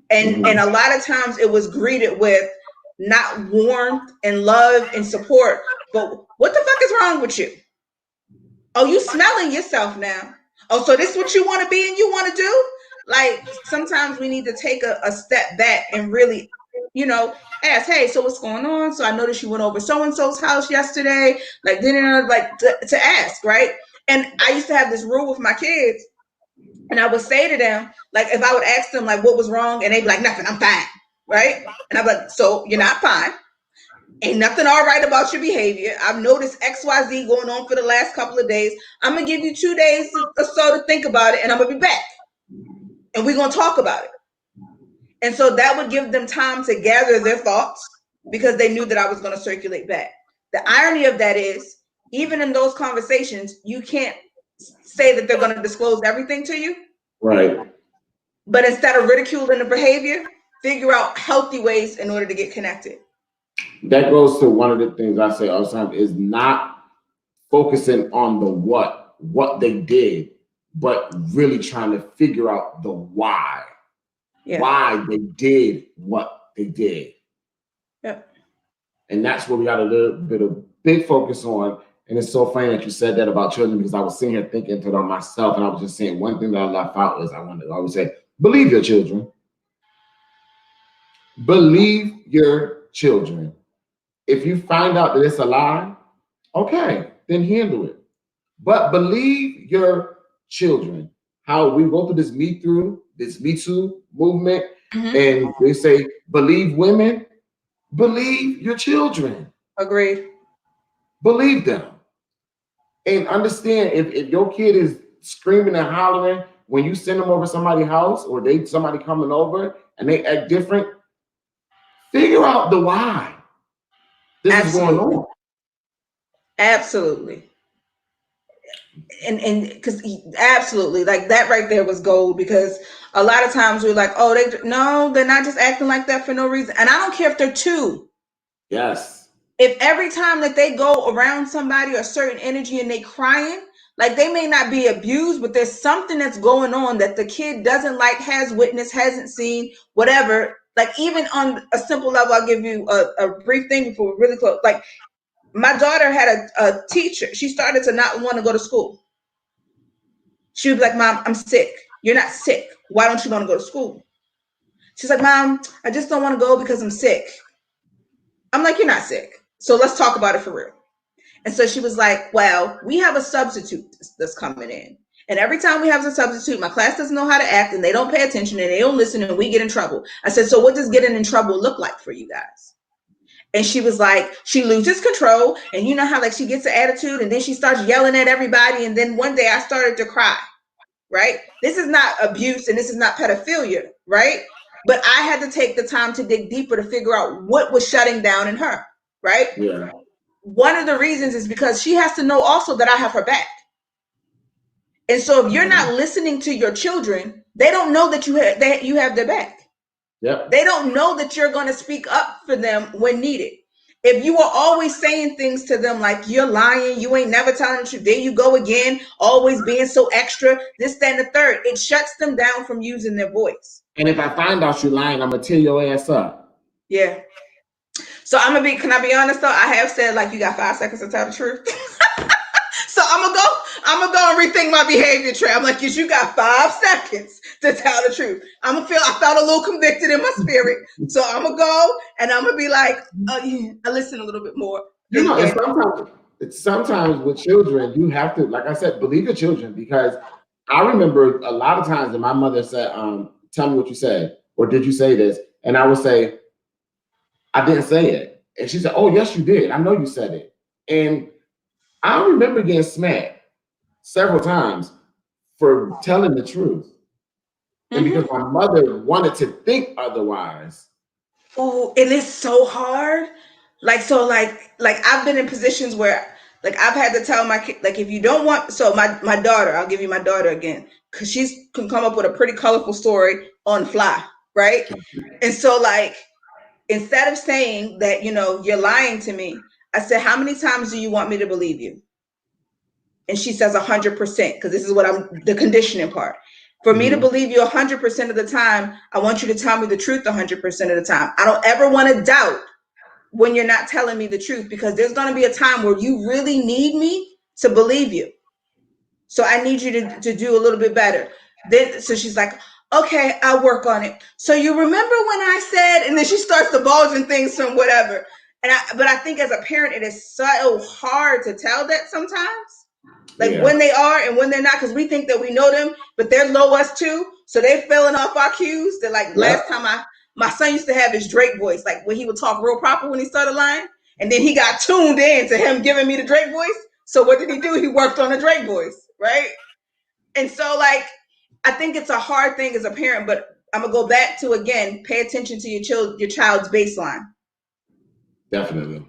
S1: And a lot of times it was greeted with not warmth and love and support, but what the fuck is wrong with you? Oh, you smelling yourself now. Oh, so this is what you want to be and you want to do? Like, sometimes we need to take a step back and really, ask, hey, so what's going on? So I noticed you went over so-and-so's house yesterday. Like, to ask, right? And I used to have this rule with my kids, and I would say to them, like, if I would ask them, like, what was wrong? And they'd be like, nothing, I'm fine, right? And I'm like, so you're not fine. Ain't nothing all right about your behavior. I've noticed XYZ going on for the last couple of days. I'm going to give you 2 days or so to think about it, and I'm going to be back. And we're going to talk about it. And so that would give them time to gather their thoughts, because they knew that I was going to circulate back. The irony of that is, even in those conversations, you can't say that they're going to disclose everything to you.
S2: Right.
S1: But instead of ridiculing the behavior, figure out healthy ways in order to get connected.
S2: That goes to one of the things I say all the time, is not focusing on the what they did, but really trying to figure out the why. Yeah. Why they did what they did.
S1: Yep.
S2: And that's what we got a little bit of big focus on. And it's so funny that you said that about children, because I was sitting here thinking to them myself, and I was just saying one thing that I left out is I always say, believe your children. Believe your children. If you find out that it's a lie, okay, then handle it. But believe your children. How we go through this Me Too movement, and they say, believe women, believe your children.
S1: Agreed.
S2: Believe them. And understand, if your kid is screaming and hollering when you send them over somebody's house, or somebody coming over and they act different, figure out the why. This is going on.
S1: Absolutely. And because absolutely, like, that right there was gold, because a lot of times we're like, oh, they're not just acting like that for no reason. And I don't care if they're 2.
S2: Yes.
S1: If every time that they go around somebody or a certain energy and they crying, like, they may not be abused, but there's something that's going on that the kid doesn't like, has witnessed, hasn't seen, whatever. Like, even on a simple level, I'll give you a brief thing before we're really close. Like, my daughter had a teacher. She started to not want to go to school. She would be like, Mom, I'm sick. You're not sick. Why don't you want to go to school? She's like, Mom, I just don't want to go because I'm sick. I'm like, you're not sick. So let's talk about it for real. And so she was like, well, we have a substitute that's coming in. And every time we have a substitute, my class doesn't know how to act, and they don't pay attention, and they don't listen, and we get in trouble. I said, so what does getting in trouble look like for you guys? And she was like, she loses control. And you know how, like, she gets an attitude, and then she starts yelling at everybody. And then one day I started to cry, right? This is not abuse, and this is not pedophilia, right? But I had to take the time to dig deeper to figure out what was shutting down in her, right?
S2: Yeah.
S1: One of the reasons is because she has to know also that I have her back. And so if you're not listening to your children, they don't know that you have their back.
S2: Yep.
S1: They don't know that you're going to speak up for them when needed. If you are always saying things to them like you're lying, you ain't never telling the truth, there you go again, always being so extra, this, that, and the third, it shuts them down from using their voice.
S2: And if I find out you're lying, I'm gonna tear your ass up.
S1: Yeah. So can I be honest though? I have said like you got 5 seconds to tell the truth. So I'm gonna go and rethink my behavior, Trey. I'm like, yes, you got 5 seconds to tell the truth. I felt a little convicted in my spirit. So I'm gonna go and I'm gonna be like, yeah, I listen a little bit more.
S2: You know, and sometimes with children, you have to, like I said, believe your children, because I remember a lot of times that my mother said, tell me what you said, or did you say this? And I would say, I didn't say it. And she said, oh, yes, you did. I know you said it. And I remember getting smacked several times for telling the truth. And because my mother wanted to think otherwise.
S1: Oh, and it's so hard. Like I've been in positions where like I've had to tell my kid, like, if you don't want, so my daughter, I'll give you my daughter again, because she's can come up with a pretty colorful story on fly, right? And so like instead of saying that, you're lying to me, I said, how many times do you want me to believe you? And she says 100%, because this is what the conditioning part. For me to believe you 100% of the time, I want you to tell me the truth 100% of the time. I don't ever want to doubt when you're not telling me the truth, because there's going to be a time where you really need me to believe you. So I need you to do a little bit better. So she's like, okay, I'll work on it. So you remember when I said, and then she starts divulging things from whatever. But I think as a parent, it is so hard to tell that sometimes. Like when they are and when they're not, because we think that we know them, but they're low us too. So they're filling off our cues. They're like, last time my son used to have his Drake voice, like when he would talk real proper when he started lying. And then he got tuned in to him giving me the Drake voice. So what did he do? He worked on the Drake voice, right? And so like, I think it's a hard thing as a parent, but I'm gonna go back to, again, pay attention to your child's baseline.
S2: Definitely.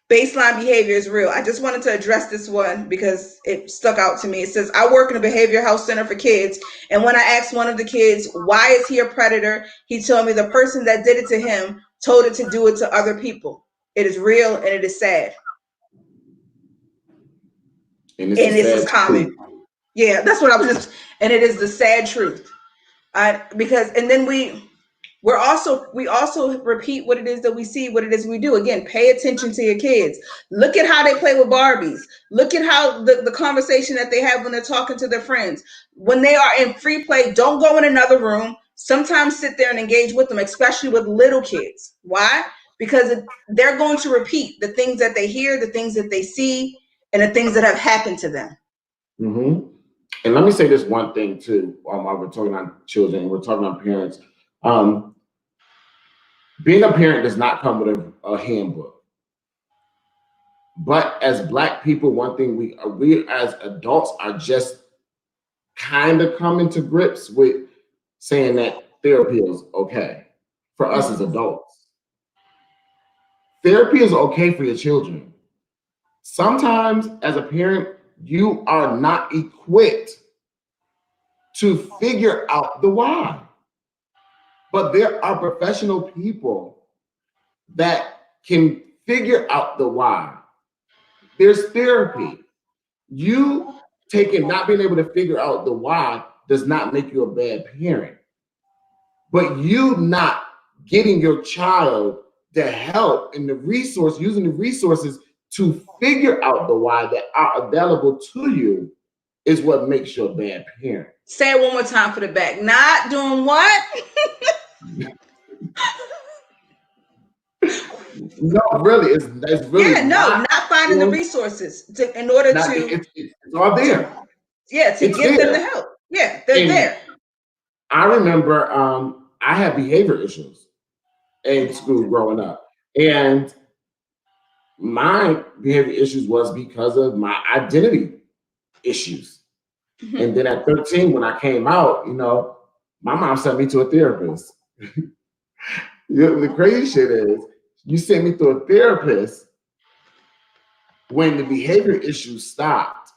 S1: Baseline behavior is real. I just wanted to address this one because it stuck out to me. It says, I work in a behavioral health center for kids. And when I asked one of the kids, why is he a predator? He told me the person that did it to him told it to do it to other people. It is real and it is sad. And this is common. Yeah, that's what I was just, and it is the sad truth. Because, and then we also repeat what it is that we see, what it is we do. Again, pay attention to your kids. Look at how they play with Barbies. Look at how the conversation that they have when they're talking to their friends. When they are in free play, don't go in another room. Sometimes sit there and engage with them, especially with little kids. Why? Because they're going to repeat the things that they hear, the things that they see, and the things that have happened to them.
S2: And let me say this one thing too, while we're talking about children, we're talking about parents. Being a parent does not come with a handbook. But as Black people, one thing we as adults are just kind of coming to grips with saying that therapy is okay for us as adults. Therapy is okay for your children. Sometimes as a parent, you are not equipped to figure out the why. But there are professional people that can figure out the why. There's therapy. You not being able to figure out the why does not make you a bad parent. But you not getting your child the help and using the resources to figure out the why that are available to you is what makes you a bad parent.
S1: Say it one more time for the back. Not doing what?
S2: No, really, it's really
S1: not finding the resources in order to.
S2: It's all there.
S1: Yeah, to give them the help. Yeah, they're there.
S2: I remember I had behavior issues in school growing up, and my behavior issues was because of my identity issues. And then at 13, when I came out, my mom sent me to a therapist. The crazy shit is, you sent me to a therapist when the behavior issues stopped.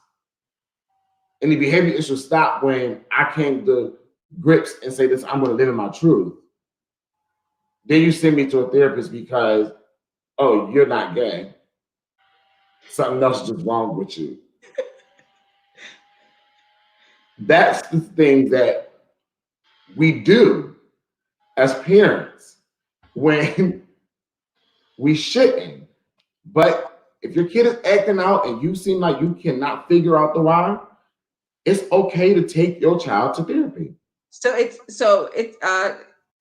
S2: And the behavior issues stopped when I came to grips and say this, I'm going to live in my truth. Then you send me to a therapist because oh, you're not gay. Something else is just wrong with you. That's the thing that we do as parents when we shouldn't. But if your kid is acting out and you seem like you cannot figure out the why, it's okay to take your child to therapy.
S1: So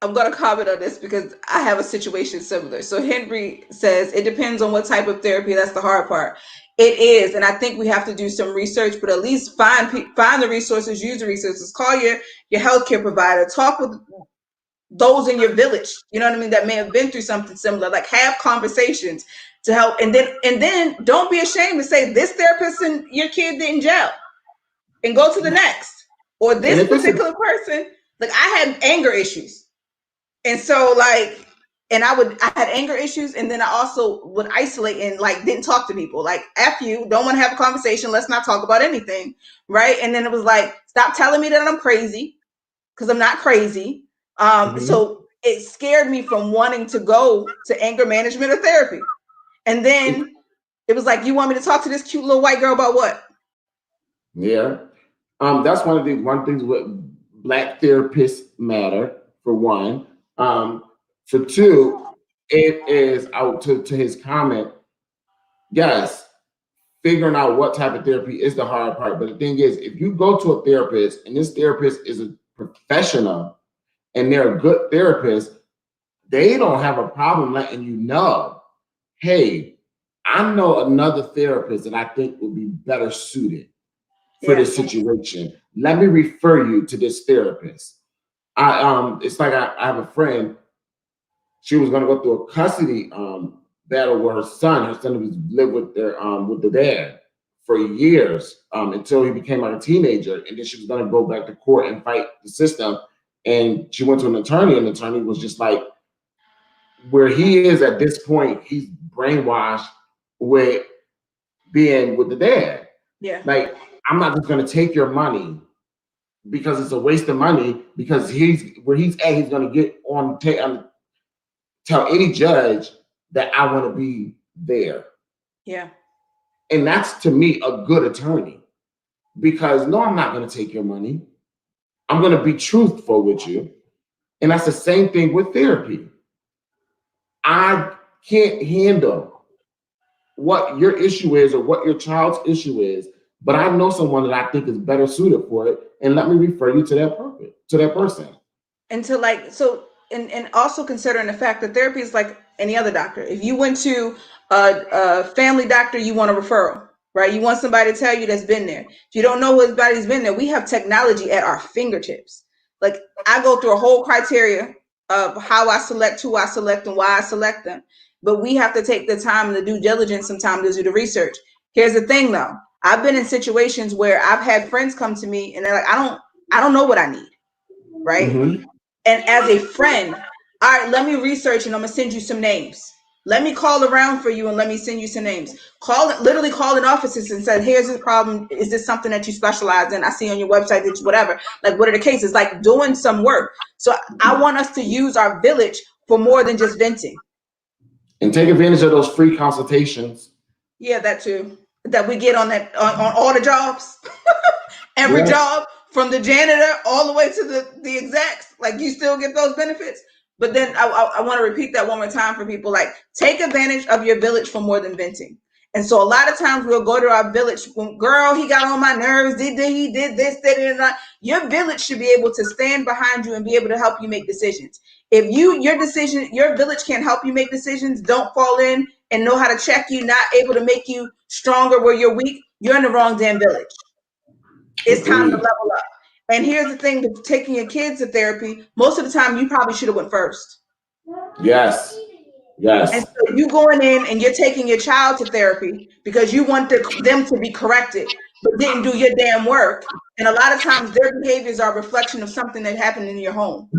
S1: I'm gonna comment on this because I have a situation similar. So Henry says it depends on what type of therapy. That's the hard part. It is, and I think we have to do some research, but at least find the resources, use the resources, call your healthcare provider, talk with those in your village. You know what I mean? That may have been through something similar. Like have conversations to help, and then don't be ashamed to say this therapist and your kid didn't gel, and go to the next. Or
S2: And
S1: this
S2: if it's a,
S1: particular person, like I had anger issues. And so like I had anger issues and then I also would isolate and like didn't talk to people. Like F you, don't want to have a conversation, let's not talk about anything. Right. And then it was like, stop telling me that I'm crazy, because I'm not crazy.
S2: Mhm.
S1: So it scared me from wanting to go to anger management or therapy. And then it was like, you want me to talk to this cute little white girl about what?
S2: Yeah. That's one things what black therapists matter for one. For two, it is out to his comment. Yes, figuring out what type of therapy is the hard part. But the thing is, if you go to a therapist and this therapist is a professional and they're a good therapist, they don't have a problem letting you know, hey, I know another therapist that I think would be better suited for
S1: Yeah.
S2: this situation. Let me refer you to this therapist. It's like I have a friend. She was going to go through a custody battle with her son. Her son was lived with the dad for years until he became like a teenager, and then she was going to go back to court and fight the system. And she went to an attorney, and the attorney was just like, where he is at this point, he's brainwashed with being with the dad.
S1: Yeah.
S2: Like, I'm not just going to take your money because it's a waste of money because he's where he's at, he's going to get on tell any judge that I want to be there.
S1: Yeah.
S2: And that's to me a good attorney because no, I'm not going to take your money. I'm going to be truthful with you. And that's the same thing with therapy. I can't handle what your issue is or what your child's issue is, but I know someone that I think is better suited for it, and let me refer you to that person.
S1: And to like and also considering the fact that therapy is like any other doctor. If you went to a family doctor, you want a referral, right? You want somebody to tell you that's been there. If you don't know anybody's been there, we have technology at our fingertips. Like I go through a whole criteria of how I select, who I select, and why I select them. But we have to take the time and the due diligence sometimes to do the research. Here's the thing though. I've been in situations where I've had friends come to me and they're like, I don't know what I need, right?
S2: Mm-hmm.
S1: And as a friend, all right, let me research and I'm gonna send you some names. Let me call around for you and let me send you some names. Literally calling offices and said, here's the problem. Is this something that you specialize in? I see on your website that whatever. Like, what are the cases? Like doing some work. So I want us to use our village for more than just venting.
S2: And take advantage of those free consultations.
S1: Yeah, that too. That we get on all the jobs. Every
S2: Yeah.
S1: job from the janitor all the way to the execs, like you still get those benefits. But then I want to repeat that one more time for people, like take advantage of your village for more than venting. And so a lot of times we'll go to our village when, girl, he got on my nerves, he did this, that. Your village should be able to stand behind you and be able to help you make decisions. If your village can't help you make decisions, don't fall in and know how to check you, not able to make you stronger where you're weak, you're in the wrong damn village. It's time to
S2: Agreed.
S1: level up. And here's the thing with taking your kids to therapy, most of the time you probably should have went first.
S2: Yes.
S1: And
S2: Yes.
S1: so you going in and you're taking your child to therapy because you want them to be corrected, but didn't do your damn work. And a lot of times their behaviors are a reflection of something that happened in your home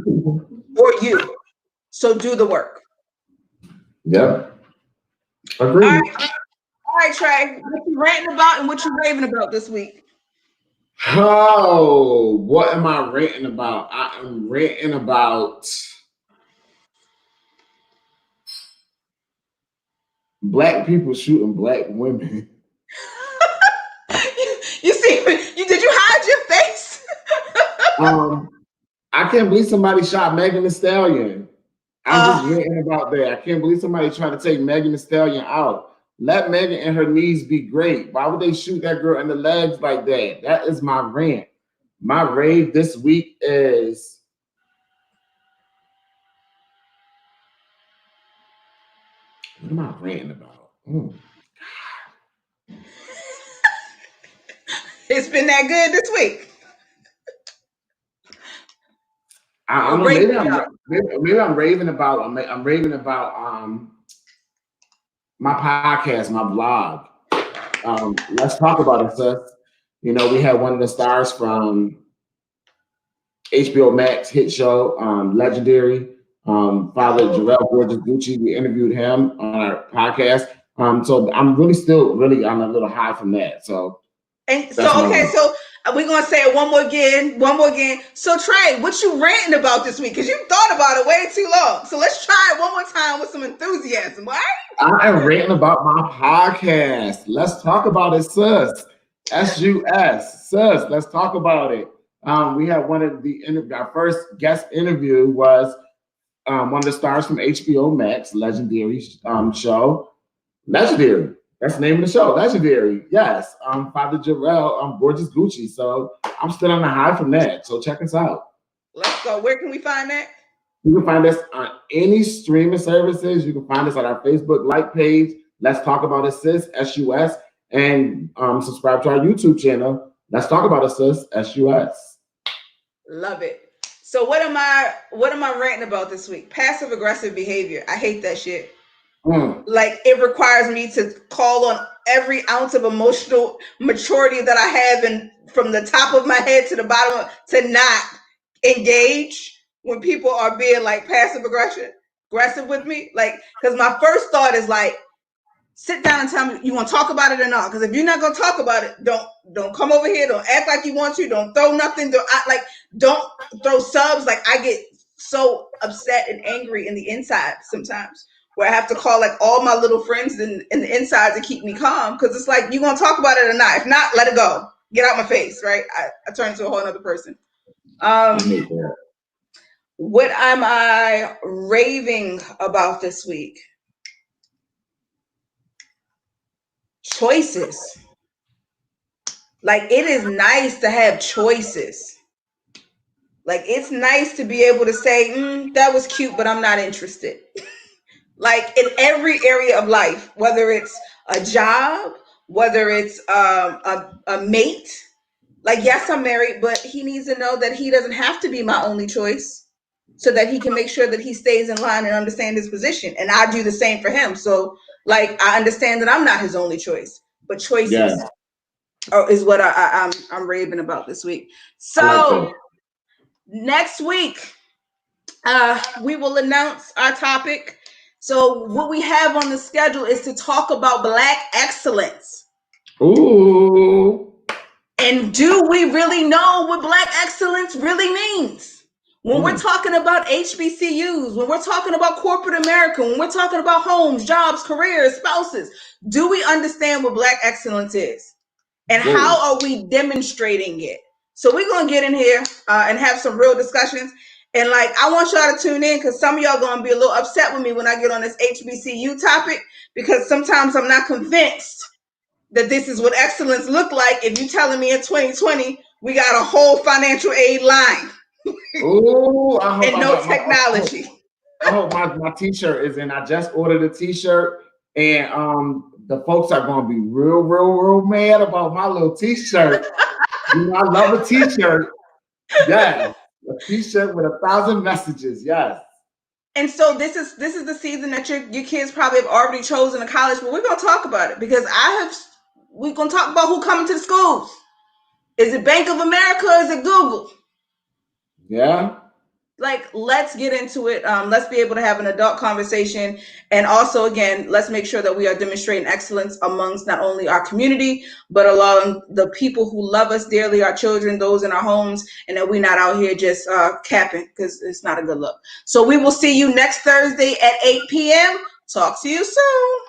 S1: or you. So do the work.
S2: Yep.
S1: All
S2: Agreed.
S1: right, all right, Trey. What you ranting about and what you raving about this week?
S2: Oh, what am I ranting about? I am ranting about Black people shooting black women.
S1: You see, did you hide your face?
S2: I can't believe somebody shot Megan Thee Stallion. I'm just ranting about that. I can't believe somebody trying to take Megan Thee Stallion out. Let Megan and her knees be great. Why would they shoot that girl in the legs like that? That is my rant. My rave this week is what am I ranting about?
S1: It's been that good this week.
S2: I don't know. Maybe I'm raving about. I'm raving about my podcast, my blog. Let's talk about it, sis. You know, we had one of the stars from HBO Max hit show, Legendary, Father Jarrell Gorgeous Gucci. We interviewed him on our podcast. So I'm really on a little high from that. So
S1: so we're gonna say it one more again. So Trey, what you ranting about this week? Because you thought about it way too long. So let's try it one more time with some enthusiasm. All right?
S2: I am ranting about my podcast. Let's talk about it, sis. SUS, sis. Let's talk about it. We had our first guest interview was one of the stars from HBO Max, Legendary show. Legendary. That's the name of the show. Legendary. Yes. Father Jarrell, Gorgeous Gucci. So I'm still on the high from that. So check us out.
S1: Let's go. Where can we find that?
S2: You can find us on any streaming services. You can find us on our Facebook like page. Let's Talk About It, sis, SUS. And subscribe to our YouTube channel. Let's Talk About It, sis, SUS.
S1: Love it. So what am I ranting about this week? Passive aggressive behavior. I hate that shit. Like it requires me to call on every ounce of emotional maturity that I have, and from the top of my head to the bottom, to not engage when people are being like passive aggressive with me. Like, because my first thought is like, sit down and tell me you want to talk about it or not. Because if you're not gonna talk about it, don't come over here. Don't act like you want to. Don't throw nothing. Don't throw subs. Like I get so upset and angry in the inside sometimes, where I have to call like all my little friends in the inside to keep me calm. Because it's like, you gonna talk about it or not? If not, let it go. Get out my face, right? I turn into a whole other person. What am I raving about this week? Choices. Like, it is nice to have choices. Like, it's nice to be able to say, that was cute, but I'm not interested. Like, in every area of life, whether it's a job, whether it's a mate. Like, yes, I'm married, but he needs to know that he doesn't have to be my only choice, so that he can make sure that he stays in line and understand his position. And I do the same for him. So, like, I understand that I'm not his only choice, but choices is what I'm raving about this week. So next week, we will announce our topic. So what we have on the schedule is to talk about Black excellence.
S2: Ooh.
S1: And do we really know what Black excellence really means? When we're talking about HBCUs, when we're talking about corporate America, when we're talking about homes, jobs, careers, spouses, do we understand what Black excellence is? And how are we demonstrating it? So we're going to get in here and have some real discussions. And like, I want y'all to tune in, because some of y'all going to be a little upset with me when I get on this HBCU topic, because sometimes I'm not convinced that this is what excellence look like if you telling me in 2020 we got a whole financial aid line.
S2: Ooh,
S1: and no technology.
S2: I hope my t-shirt is in. I just ordered a t-shirt, and the folks are going to be real mad about my little t-shirt. You know, I love a t-shirt. Yes, a t-shirt with 1,000 messages. Yes.
S1: And so this is the season that your kids probably have already chosen a college, but we're going to talk about it, because we're going to talk about who coming to the schools. Is it Bank of America? Or is it Google?
S2: Yeah.
S1: Like, let's get into it. Let's be able to have an adult conversation. And also, again, let's make sure that we are demonstrating excellence amongst not only our community, but along the people who love us dearly, our children, those in our homes, and that we're not out here just capping, because it's not a good look. So we will see you next Thursday at 8 p.m. Talk to you soon.